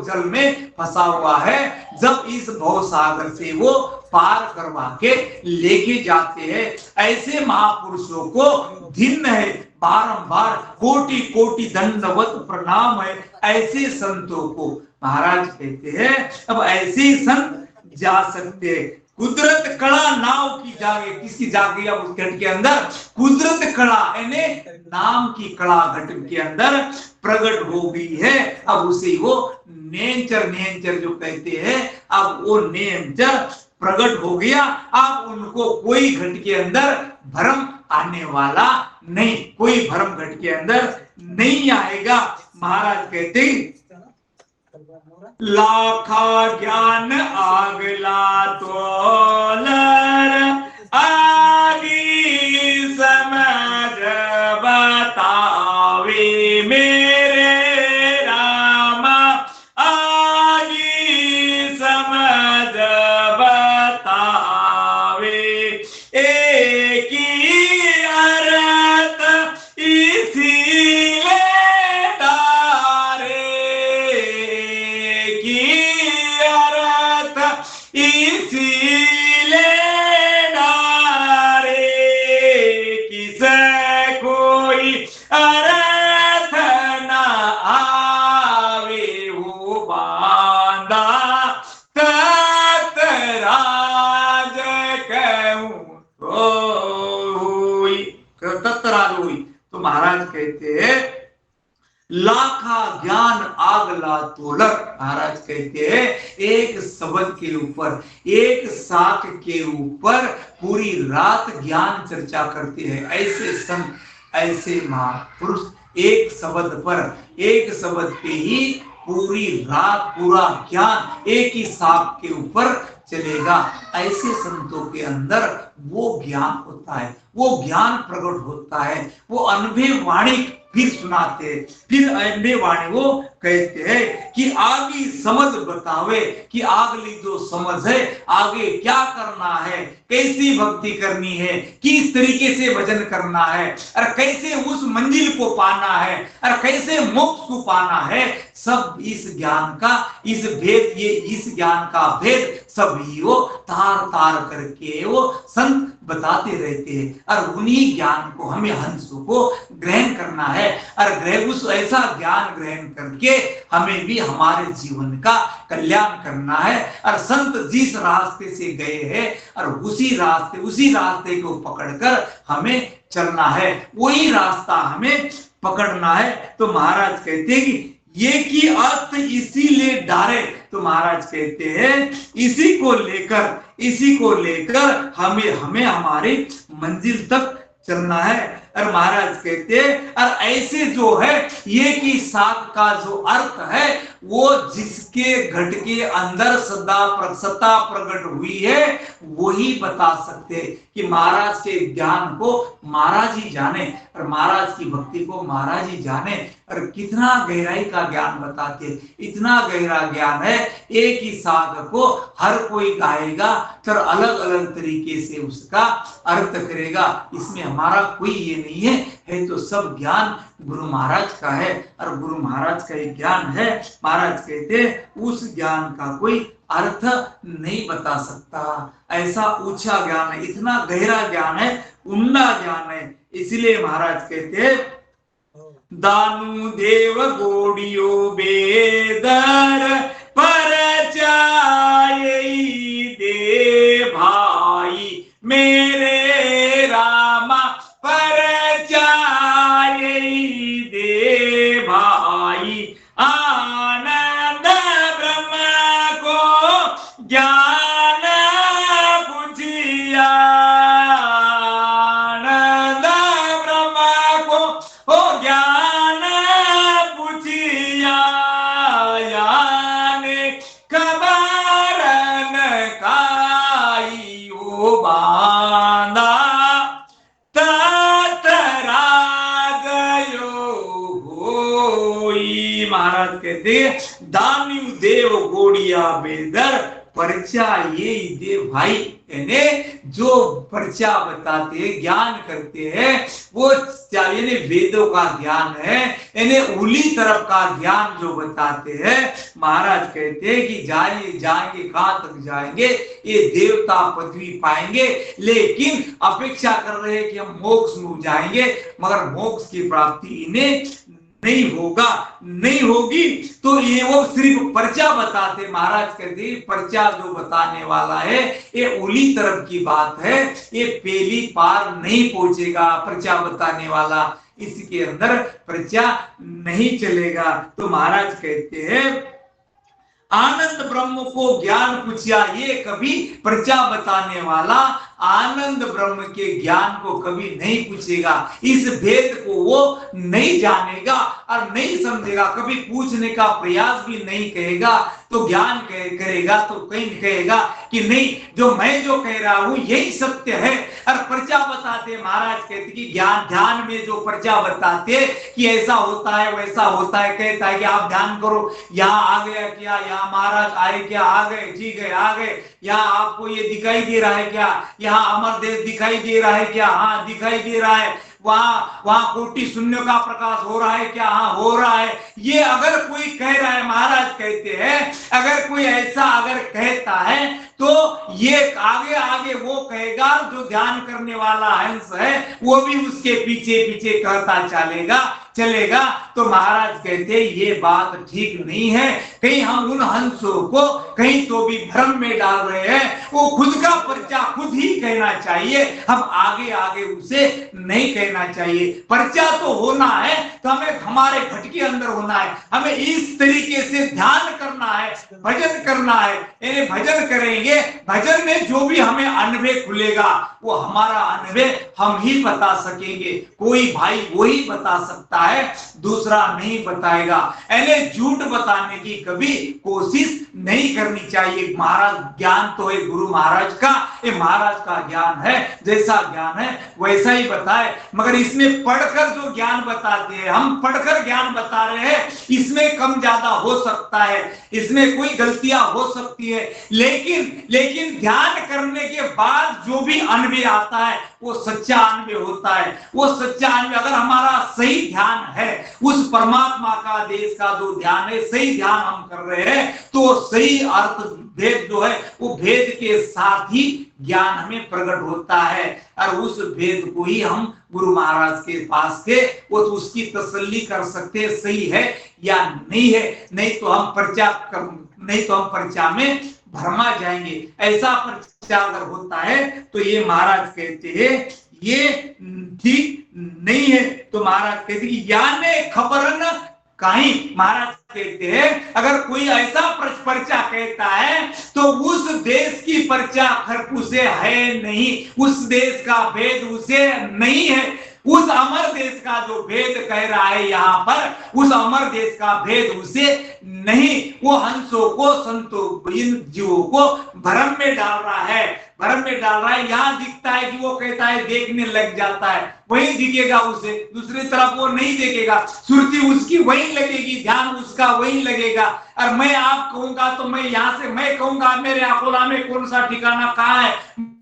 जल में फंसा हुआ है, जब इस भव सागर से वो पार करवा के लेके जाते हैं, ऐसे महापुरुषों को धिन्न है, बारंबार कोटि कोटि दंडवत प्रणाम है। ऐसे संतों को महाराज कहते हैं अब ऐसे ही संत जा सकते हैं। कुदरत कला नाव की जागे, किसकी जागी? अब उस घट के अंदर कुदरत कला यानी नाम की कला घट के अंदर प्रकट हो गई है। अब उसे वो नेंचर जो कहते हैं, अब वो नेंचर प्रकट हो गया। अब उनको कोई घट के अंदर भ्रम आने वाला नहीं, कोई भ्रम घट के अंदर नहीं आएगा। महाराज कहते लाखा ज्ञान आगला तोलर, आगी समझ बतावे मेरे रामा, आगी समझ बतावे। एक ही अर्थ इसीलिए डारे, इसीलिए डारे, किसे कोई अर्थ न आवे, वो बांधा तत राज कहूं तो हुई, तत राज हुई। तो महाराज कहते हैं लाखा ज्ञान आगला तोलर। महाराज कहते हैं एक शब्द के ऊपर, एक शाख के ऊपर पूरी रात ज्ञान चर्चा करते हैं। ऐसे संत, ऐसे महापुरुष एक शब्द पर, एक शब्द पे ही पूरी रात पूरा ज्ञान एक ही शाख के ऊपर चलेगा। ऐसे संतों के अंदर वो ज्ञान होता है, वो ज्ञान प्रकट होता है। वो अनुभव वाणी फिर सुनाते, फिर अनुभव वाणी वो कहते हैं कि आगे समझ बतावे कि आगली जो समझ है आगे क्या करना है, कैसी भक्ति करनी है, किस तरीके से भजन करना है, और कैसे उस मंजिल को पाना है, और कैसे मोक्ष को पाना है, सब इस ज्ञान का, इस भेद, ये इस ज्ञान का भेद सभी वो तार तार करके वो संत बताते रहते हैं। और उन्हीं ज्ञान को हमें हंसों को ग्रहण करना है, और उस ऐसा ज्ञान ग्रहण करके हमें भी हमारे जीवन का कल्याण करना है। और संत जिस रास्ते से गए हैं और उसी रास्ते को पकड़कर हमें चलना है, वही रास्ता हमें पकड़ना है। तो महाराज कहते हैं कि ये की अर्थ इसीलिए डारे, तो महाराज कहते हैं इसी को लेकर हमें हमारी मंजिल तक चलना है। और महाराज कहते हैं और ऐसे जो है ये की साथ का जो अर्थ है वो जिसके घट के अंदर सत्ता प्रकट हुई है वही बता सकते हैं कि महाराज के ज्ञान को महाराज ही जाने और महाराज की भक्ति को महाराज ही जाने। और कितना गहराई का ज्ञान बताते, इतना गहरा ज्ञान है, एक ही साध को हर कोई गाएगा तो अलग अलग तरीके से उसका अर्थ करेगा। इसमें हमारा कोई ये नहीं है तो सब ज्ञान गुरु महाराज का है और गुरु महाराज का एक ज्ञान है। महाराज कहते उस ज्ञान का कोई अर्थ नहीं बता सकता, ऐसा ऊंचा ज्ञान है, इतना गहरा ज्ञान है, उन्ना ज्ञान है। इसलिए महाराज कहते दानु देव गोड़ियो बेदर परचाई दे भाई मेरे रामा परचाई दे भाई। आनंद ब्रह्म को ज्ञान बुझिया, आनंद ब्रह्म को ज्ञान बुझिया, याने कबारन काई ओ बांधा ततरा गयो होई। महाराज कहते दान्यू देव गोड़िया बेदर परचा ये दे भाई, यानी जो परचा बताते हैं, ज्ञान करते हैं, वो यानी वेदों का ज्ञान है, यानी उली तरफ का ज्ञान जो बताते हैं। महाराज कहते हैं कि जाएंगे कहां तक जाएंगे, ये देवता पदवी पाएंगे, लेकिन अपेक्षा कर रहे हैं कि हम मोक्ष में जाएंगे, मगर मोक्ष की प्राप्ति इन्हें नहीं होगी। तो ये वो सिर्फ पर्चा बताते। महाराज कहते पर्चा जो बताने वाला है ये उली तरफ की बात है, ये पेली पार नहीं पहुंचेगा। पर्चा बताने वाला इसके अंदर पर्चा नहीं चलेगा। तो महाराज कहते हैं आनंद ब्रह्म को ज्ञान पूछिया, ये कभी पर्चा बताने वाला आनंद ब्रह्म के ज्ञान को कभी नहीं पूछेगा, इस भेद को वो नहीं जानेगा और नहीं समझेगा, कभी पूछने का प्रयास भी नहीं करेगा। तो ज्ञान करेगा तो कहीं कहेगा कि नहीं, जो मैं जो कह रहा हूं यही सत्य है। और पर्चा बताते महाराज कहते कि ध्यान में जो पर्चा बताते कि ऐसा होता है वैसा होता है, कहता है कि आप ध्यान करो, यहाँ आ गया क्या, यहाँ महाराज आए क्या, आ गए, ठीक है आ गए, यहाँ आपको ये दिखाई दे रहा है क्या, यहाँ अमर देश दिखाई दे रहा है क्या, हाँ दिखाई दे रहा है, वहां कोटि शून्य का प्रकाश हो रहा है क्या, हाँ हो रहा है। ये अगर कोई कह रहा है, महाराज कहते हैं अगर कोई ऐसा अगर कहता है तो ये आगे आगे वो कहेगा, जो ध्यान करने वाला हंस है वो भी उसके पीछे पीछे कहता चलेगा। तो महाराज कहते ये बात ठीक नहीं है, कहीं हम उन हंसों को कहीं तो भी भ्रम में डाल रहे हैं। वो खुद का पर्चा खुद ही कहना चाहिए, हम आगे आगे उसे नहीं कहना चाहिए। पर्चा तो होना है तो हमें हमारे घट के अंदर होना है, हमें इस तरीके से ध्यान करना है, भजन करना है। यानी भजन करेंगे, भजन में जो भी हमें अनबे खुलेगा, वो हमारा अनबे हम ही बता सकेंगे। कोई भाई वही बता सकता है, दूसरा नहीं बताएगा। यानी झूठ बताने की कभी कोशिश नहीं करनी चाहिए। महाराज ज्ञान तो है गुरु महाराज का, ये महाराज का ज्ञान है, जैसा ज्ञान है वैसा ही बताए। मगर इसमें पढ़कर जो ज्ञान बताते हैं, हम पढ़कर ज्ञान बता रहे हैं, इसमें कम ज्यादा हो सकता है, इसमें कोई गलतियां हो सकती है, लेकिन ध्यान करने के बाद जो भी अनबे आता है वो सच्चा अनबे होता है। वो सच्चा अनबे अगर हमारा सही ध्यान है, उस परमात्मा का देश का जो ध्यान है, सही ध्यान हम कर रहे हैं, तो सही अर्थ भेद जो है वो भेद के साथ ही ज्ञान हमें प्रकट होता है। और उस भेद को ही हम गुरु महाराज के पास थे, वो तो उसकी तसल्ली कर सकते हैं सही है या नहीं है। नहीं तो हम पर्चा में भरमा जाएंगे। ऐसा पर्चा अगर होता है तो ये महाराज कहते हैं ये ठीक नहीं है। तो महाराज कहते हैं कि याने खबर न कहीं, महाराज कहते हैं अगर कोई ऐसा पर्चा कहता है तो उस देश की पर्चा उसे है नहीं, उस देश का भेद उसे नहीं है। उस अमर देश का जो भेद कह रहा है यहाँ पर, उस अमर देश का भेद उसे नहीं। वो हंसों को, संतों, इन जीवों को भ्रम में डाल रहा है, भ्रम में डाल रहा है। यहाँ दिखता है कि वो कहता है देखने लग जाता है, वही दिखेगा उसे, दूसरी तरफ वो नहीं देखेगा, सुरती उसकी वही लगेगी, ध्यान उसका वही लगेगा। और मैं आप कहूंगा तो मैं यहाँ से मैं कहूंगा मेरे अकोला में कौन सा ठिकाना कहाँ है,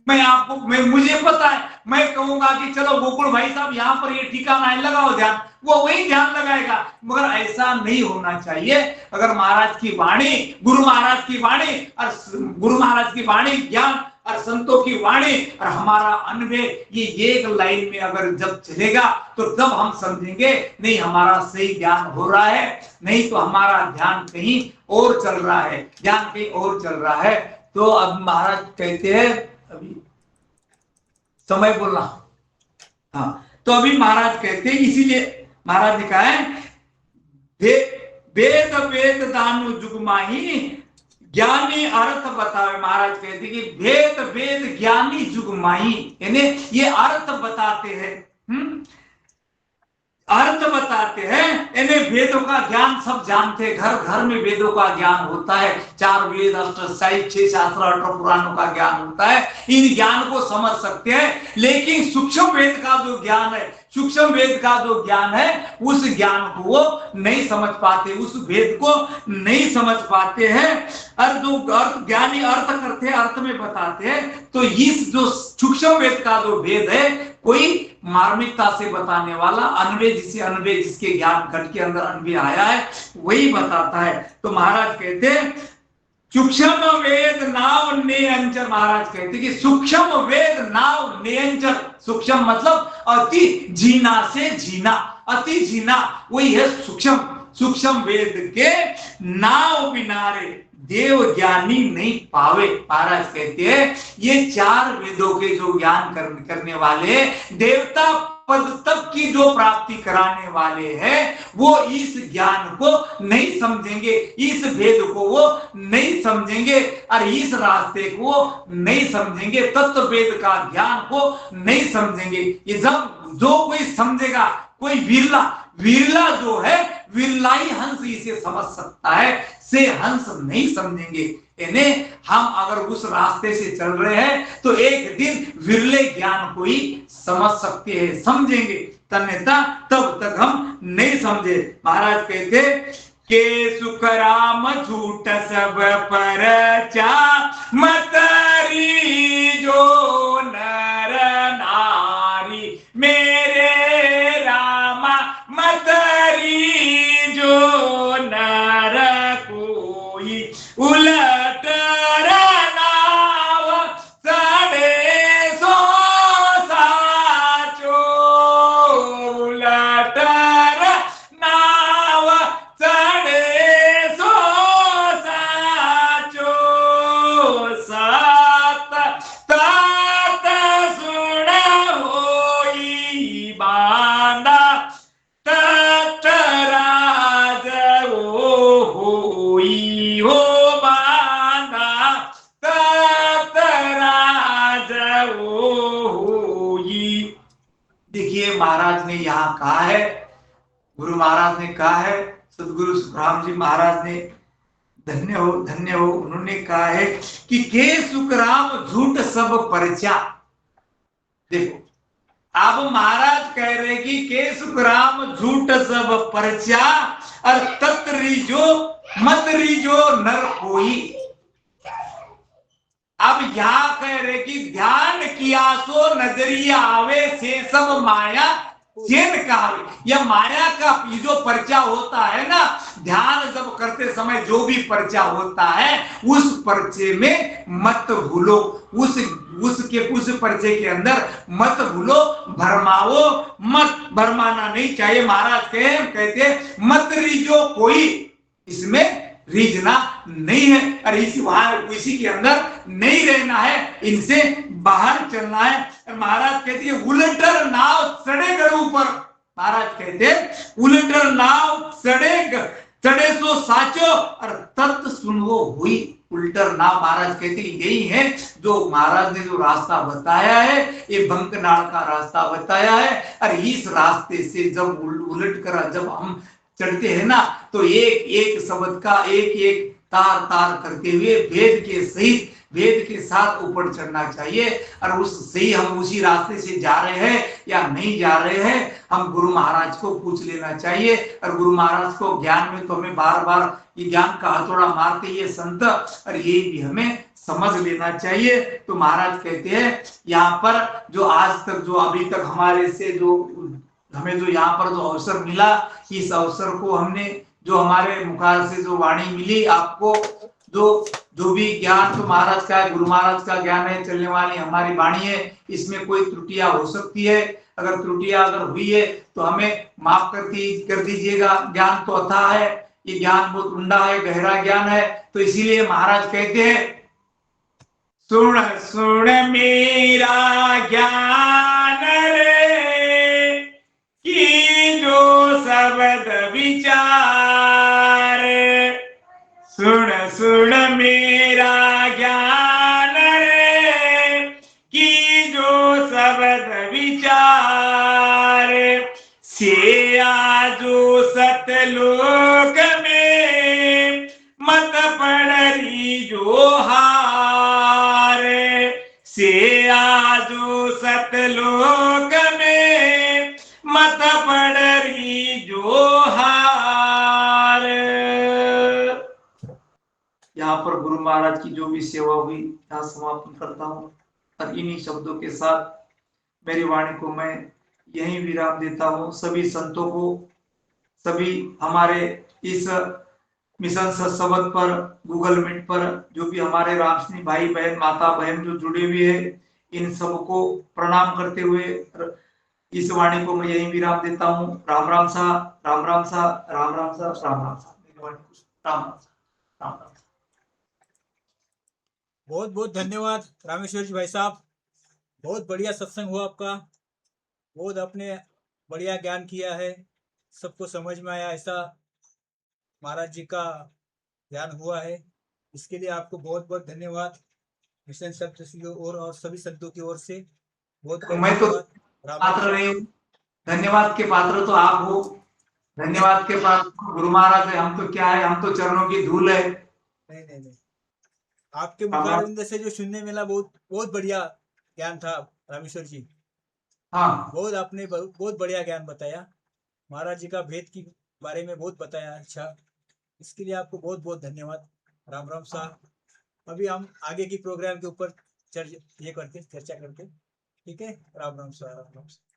मुझे पता है, मैं कहूंगा कि चलो गोकुल भाई साहब यहाँ पर ये ठिकाना है, लगाओ ध्यान, वो वही ध्यान लगाएगा। मगर ऐसा नहीं होना चाहिए। अगर महाराज की वाणी, गुरु महाराज की वाणी और गुरु महाराज की वाणी ज्ञान और संतों की वाणी और हमारा अनबे ये एक लाइन में अगर जब चलेगा तो तब हम समझेंगे नहीं हमारा सही ज्ञान हो रहा है, नहीं तो हमारा ध्यान कहीं और चल रहा है, ध्यान कहीं और चल रहा है। तो अब महाराज कहते हैं, अभी समय बोलना, हाँ, तो अभी महाराज कहते हैं, इसीलिए महाराज ने कहा है वेद वेद दानु जुगमाही ज्ञानी अर्थ बतावे। महाराज कहते कि भेद वेद ज्ञानी जुगमाही, यानी ये अर्थ बताते हैं, अर्थ बताते हैं। यानी वेदों का ज्ञान सब जानते हैं, घर घर में वेदों का ज्ञान होता है, 4 वेद, 6 शास्त्र, 18 पुराणों का ज्ञान होता है, इन ज्ञान को समझ सकते हैं। लेकिन सूक्ष्म वेद का जो ज्ञान है, सूक्ष्म वेद का जो ज्ञान है, उस ज्ञान को वो नहीं समझ पाते, उस वेद को नहीं समझ पाते हैं। और जो अर्थ ज्ञानी अर्थ करते हैं, अर्थ में बताते हैं। तो इस जो सूक्ष्म वेद का जो भेद है, कोई मार्मिकता से बताने वाला अनबे जिसके ज्ञान घट के अंदर अनबे आया है वही बताता है। तो महाराज कहते हैं सूक्ष्म वेद नाव नियंचर, महाराज कहते कि सूक्ष्म वेद नाव नियंचर, सूक्ष्म मतलब अति जीना से जीना, अति जीना वही है सूक्ष्म वेद के नाव किनारे देव ज्ञानी नहीं पावे। महाराज कहते हैं ये 4 वेदों के जो ज्ञान करने वाले, देवता पद तक की जो प्राप्ति कराने वाले हैं, वो इस ज्ञान को नहीं समझेंगे, इस भेद को वो नहीं समझेंगे और इस रास्ते को नहीं समझेंगे, तत्व वेद का ज्ञान को नहीं समझेंगे। ये जब जो कोई समझेगा, कोई विरला जो है, विरला ही हंस इसे समझ सकता है, से हंस नहीं समझेंगे। यानी हम अगर उस रास्ते से चल रहे हैं तो एक दिन विरले ज्ञान को ही समझ सकते हैं, समझेंगे, तन्यता तब तक हम नहीं समझे। महाराज कहते के सुख राम झूठ सब परचा, मतरी जो नर नारी मेरे रामा, मतरी जो नर कोई उलट नाव साढ़े 100 साचो, उलट नाव साढ़े 100 साचो, सात देखिए महाराज ने यहाँ कहा है, गुरु महाराज ने कहा है, सदगुरु सुखराम जी महाराज ने, धन्य हो, उन्होंने कहा है कि के सुखराम झूठ सब परचा। देखो अब महाराज कह रहे कि के सुखराम झूठ सब परचा और तत् रीजो मत रीजो नर कोई। अब यहां कह रहे कि ध्यान किया सो नजरिया आवे से सब माया चेन कहावे। यह माया का जो पर्चा होता है ना, ध्यान जब करते समय जो भी पर्चा होता है उस पर्चे में मत भूलो, उस पर्चे के अंदर मत भूलो, भरमाओ मत, भरमाना नहीं चाहिए। महाराज कहते मत रीजो कोई, इसमें रीझना नहीं है, और इसी के अंदर नहीं रहना है, इनसे बाहर चलना है। महाराज कहते हैं उलटर नाव चढ़े गढ़ ऊपर। महाराज कहते उलटर नाव चढ़े सो साचो और तत् सुनवो हुई। उल्टर नाव महाराज कहते यही है जो महाराज ने जो रास्ता बताया है, ये बंकनाड़ का रास्ता बताया है। और इस रास्ते से जब उलट कर जब हम चढ़ते हैं ना, तो एक एक शब्द का एक एक तार तार करते हुए वेद के सहित, वेद के साथ ऊपर चढ़ना चाहिए। और उस सही हम उसी रास्ते से जा रहे हैं या नहीं जा रहे हैं, हम गुरु महाराज को पूछ लेना चाहिए। और गुरु महाराज को ज्ञान में तो हमें बार बार ये ज्ञान का हथौड़ा मारते ये संत, और ये भी हमें समझ लेना चाहिए। तो महाराज कहते हैं यहाँ पर जो आज तक जो अभी तक हमारे से जो हमें जो यहाँ पर जो अवसर मिला, इस अवसर को हमने जो हमारे मुखार से जो वाणी मिली, आपको जो भी ज्ञान तो महाराज का है, गुरु महाराज का ज्ञान है, चलने वाली हमारी वाणी है, इसमें कोई त्रुटियां हो सकती है। अगर त्रुटियां अगर हुई है तो हमें माफ कर दीजिएगा। ज्ञान तो अथाह है, ये ज्ञान बहुत ऊंडा है, गहरा ज्ञान है। तो इसीलिए महाराज कहते हैं सुन सुन मेरा ज्ञान रे की जो शब्द विचार, सुन सुन मेरा ज्ञान रे की जो शब्द विचार, से आजो सतलोक में मत पड़री जो हार, से आजो सतलोक में मत पड़री जो हार। यहाँ पर गुरु महाराज की जो भी सेवा हुई यहाँ समापन करता हूँ, और इन्हीं शब्दों के साथ मेरी वाणी को मैं यहीं विराम देता हूँ। सभी संतों को, सभी हमारे इस मिशन सत्संग पर, गूगल मीट पर जो भी हमारे रामसिंह भाई बहन माता बहन जो जुड़े हुए हैं, इन सबको प्रणाम करते हुए इस वाणी को मैं यहीं विराम देता हूँ। राम राम सा, राम राम सा, राम राम सा, राम राम सा, राम राम सा, राम राम सा। बहुत बहुत धन्यवाद रामेश्वर जी भाई साहब, बहुत बढ़िया सत्संग हुआ आपका, बहुत आपने बढ़िया ज्ञान किया है, सबको समझ में आया ऐसा महाराज जी का ज्ञान हुआ है। इसके लिए आपको बहुत बहुत धन्यवाद मिशन सप्तऋषि और सभी संतों की ओर से बहुत बहुत मैं तो धन्यवाद। पात्र नहीं हूँ, धन्यवाद के पात्र तो आप हो, धन्यवाद के पात्र गुरु महाराज है। हम तो क्या है, हम तो चरणों की धूल है। नहीं, आपके मुखारविंद से जो सुनने मिला बहुत बहुत बढ़िया ज्ञान था रामेश्वर जी। हाँ, बहुत आपने बहुत बढ़िया ज्ञान बताया, महाराज जी का भेद की बारे में बहुत बताया। अच्छा, इसके लिए आपको बहुत बहुत धन्यवाद। राम राम साहब। अभी हम आगे की प्रोग्राम के ऊपर चर्चा करते, ठीक है। राम राम साहब, राम राम साहब।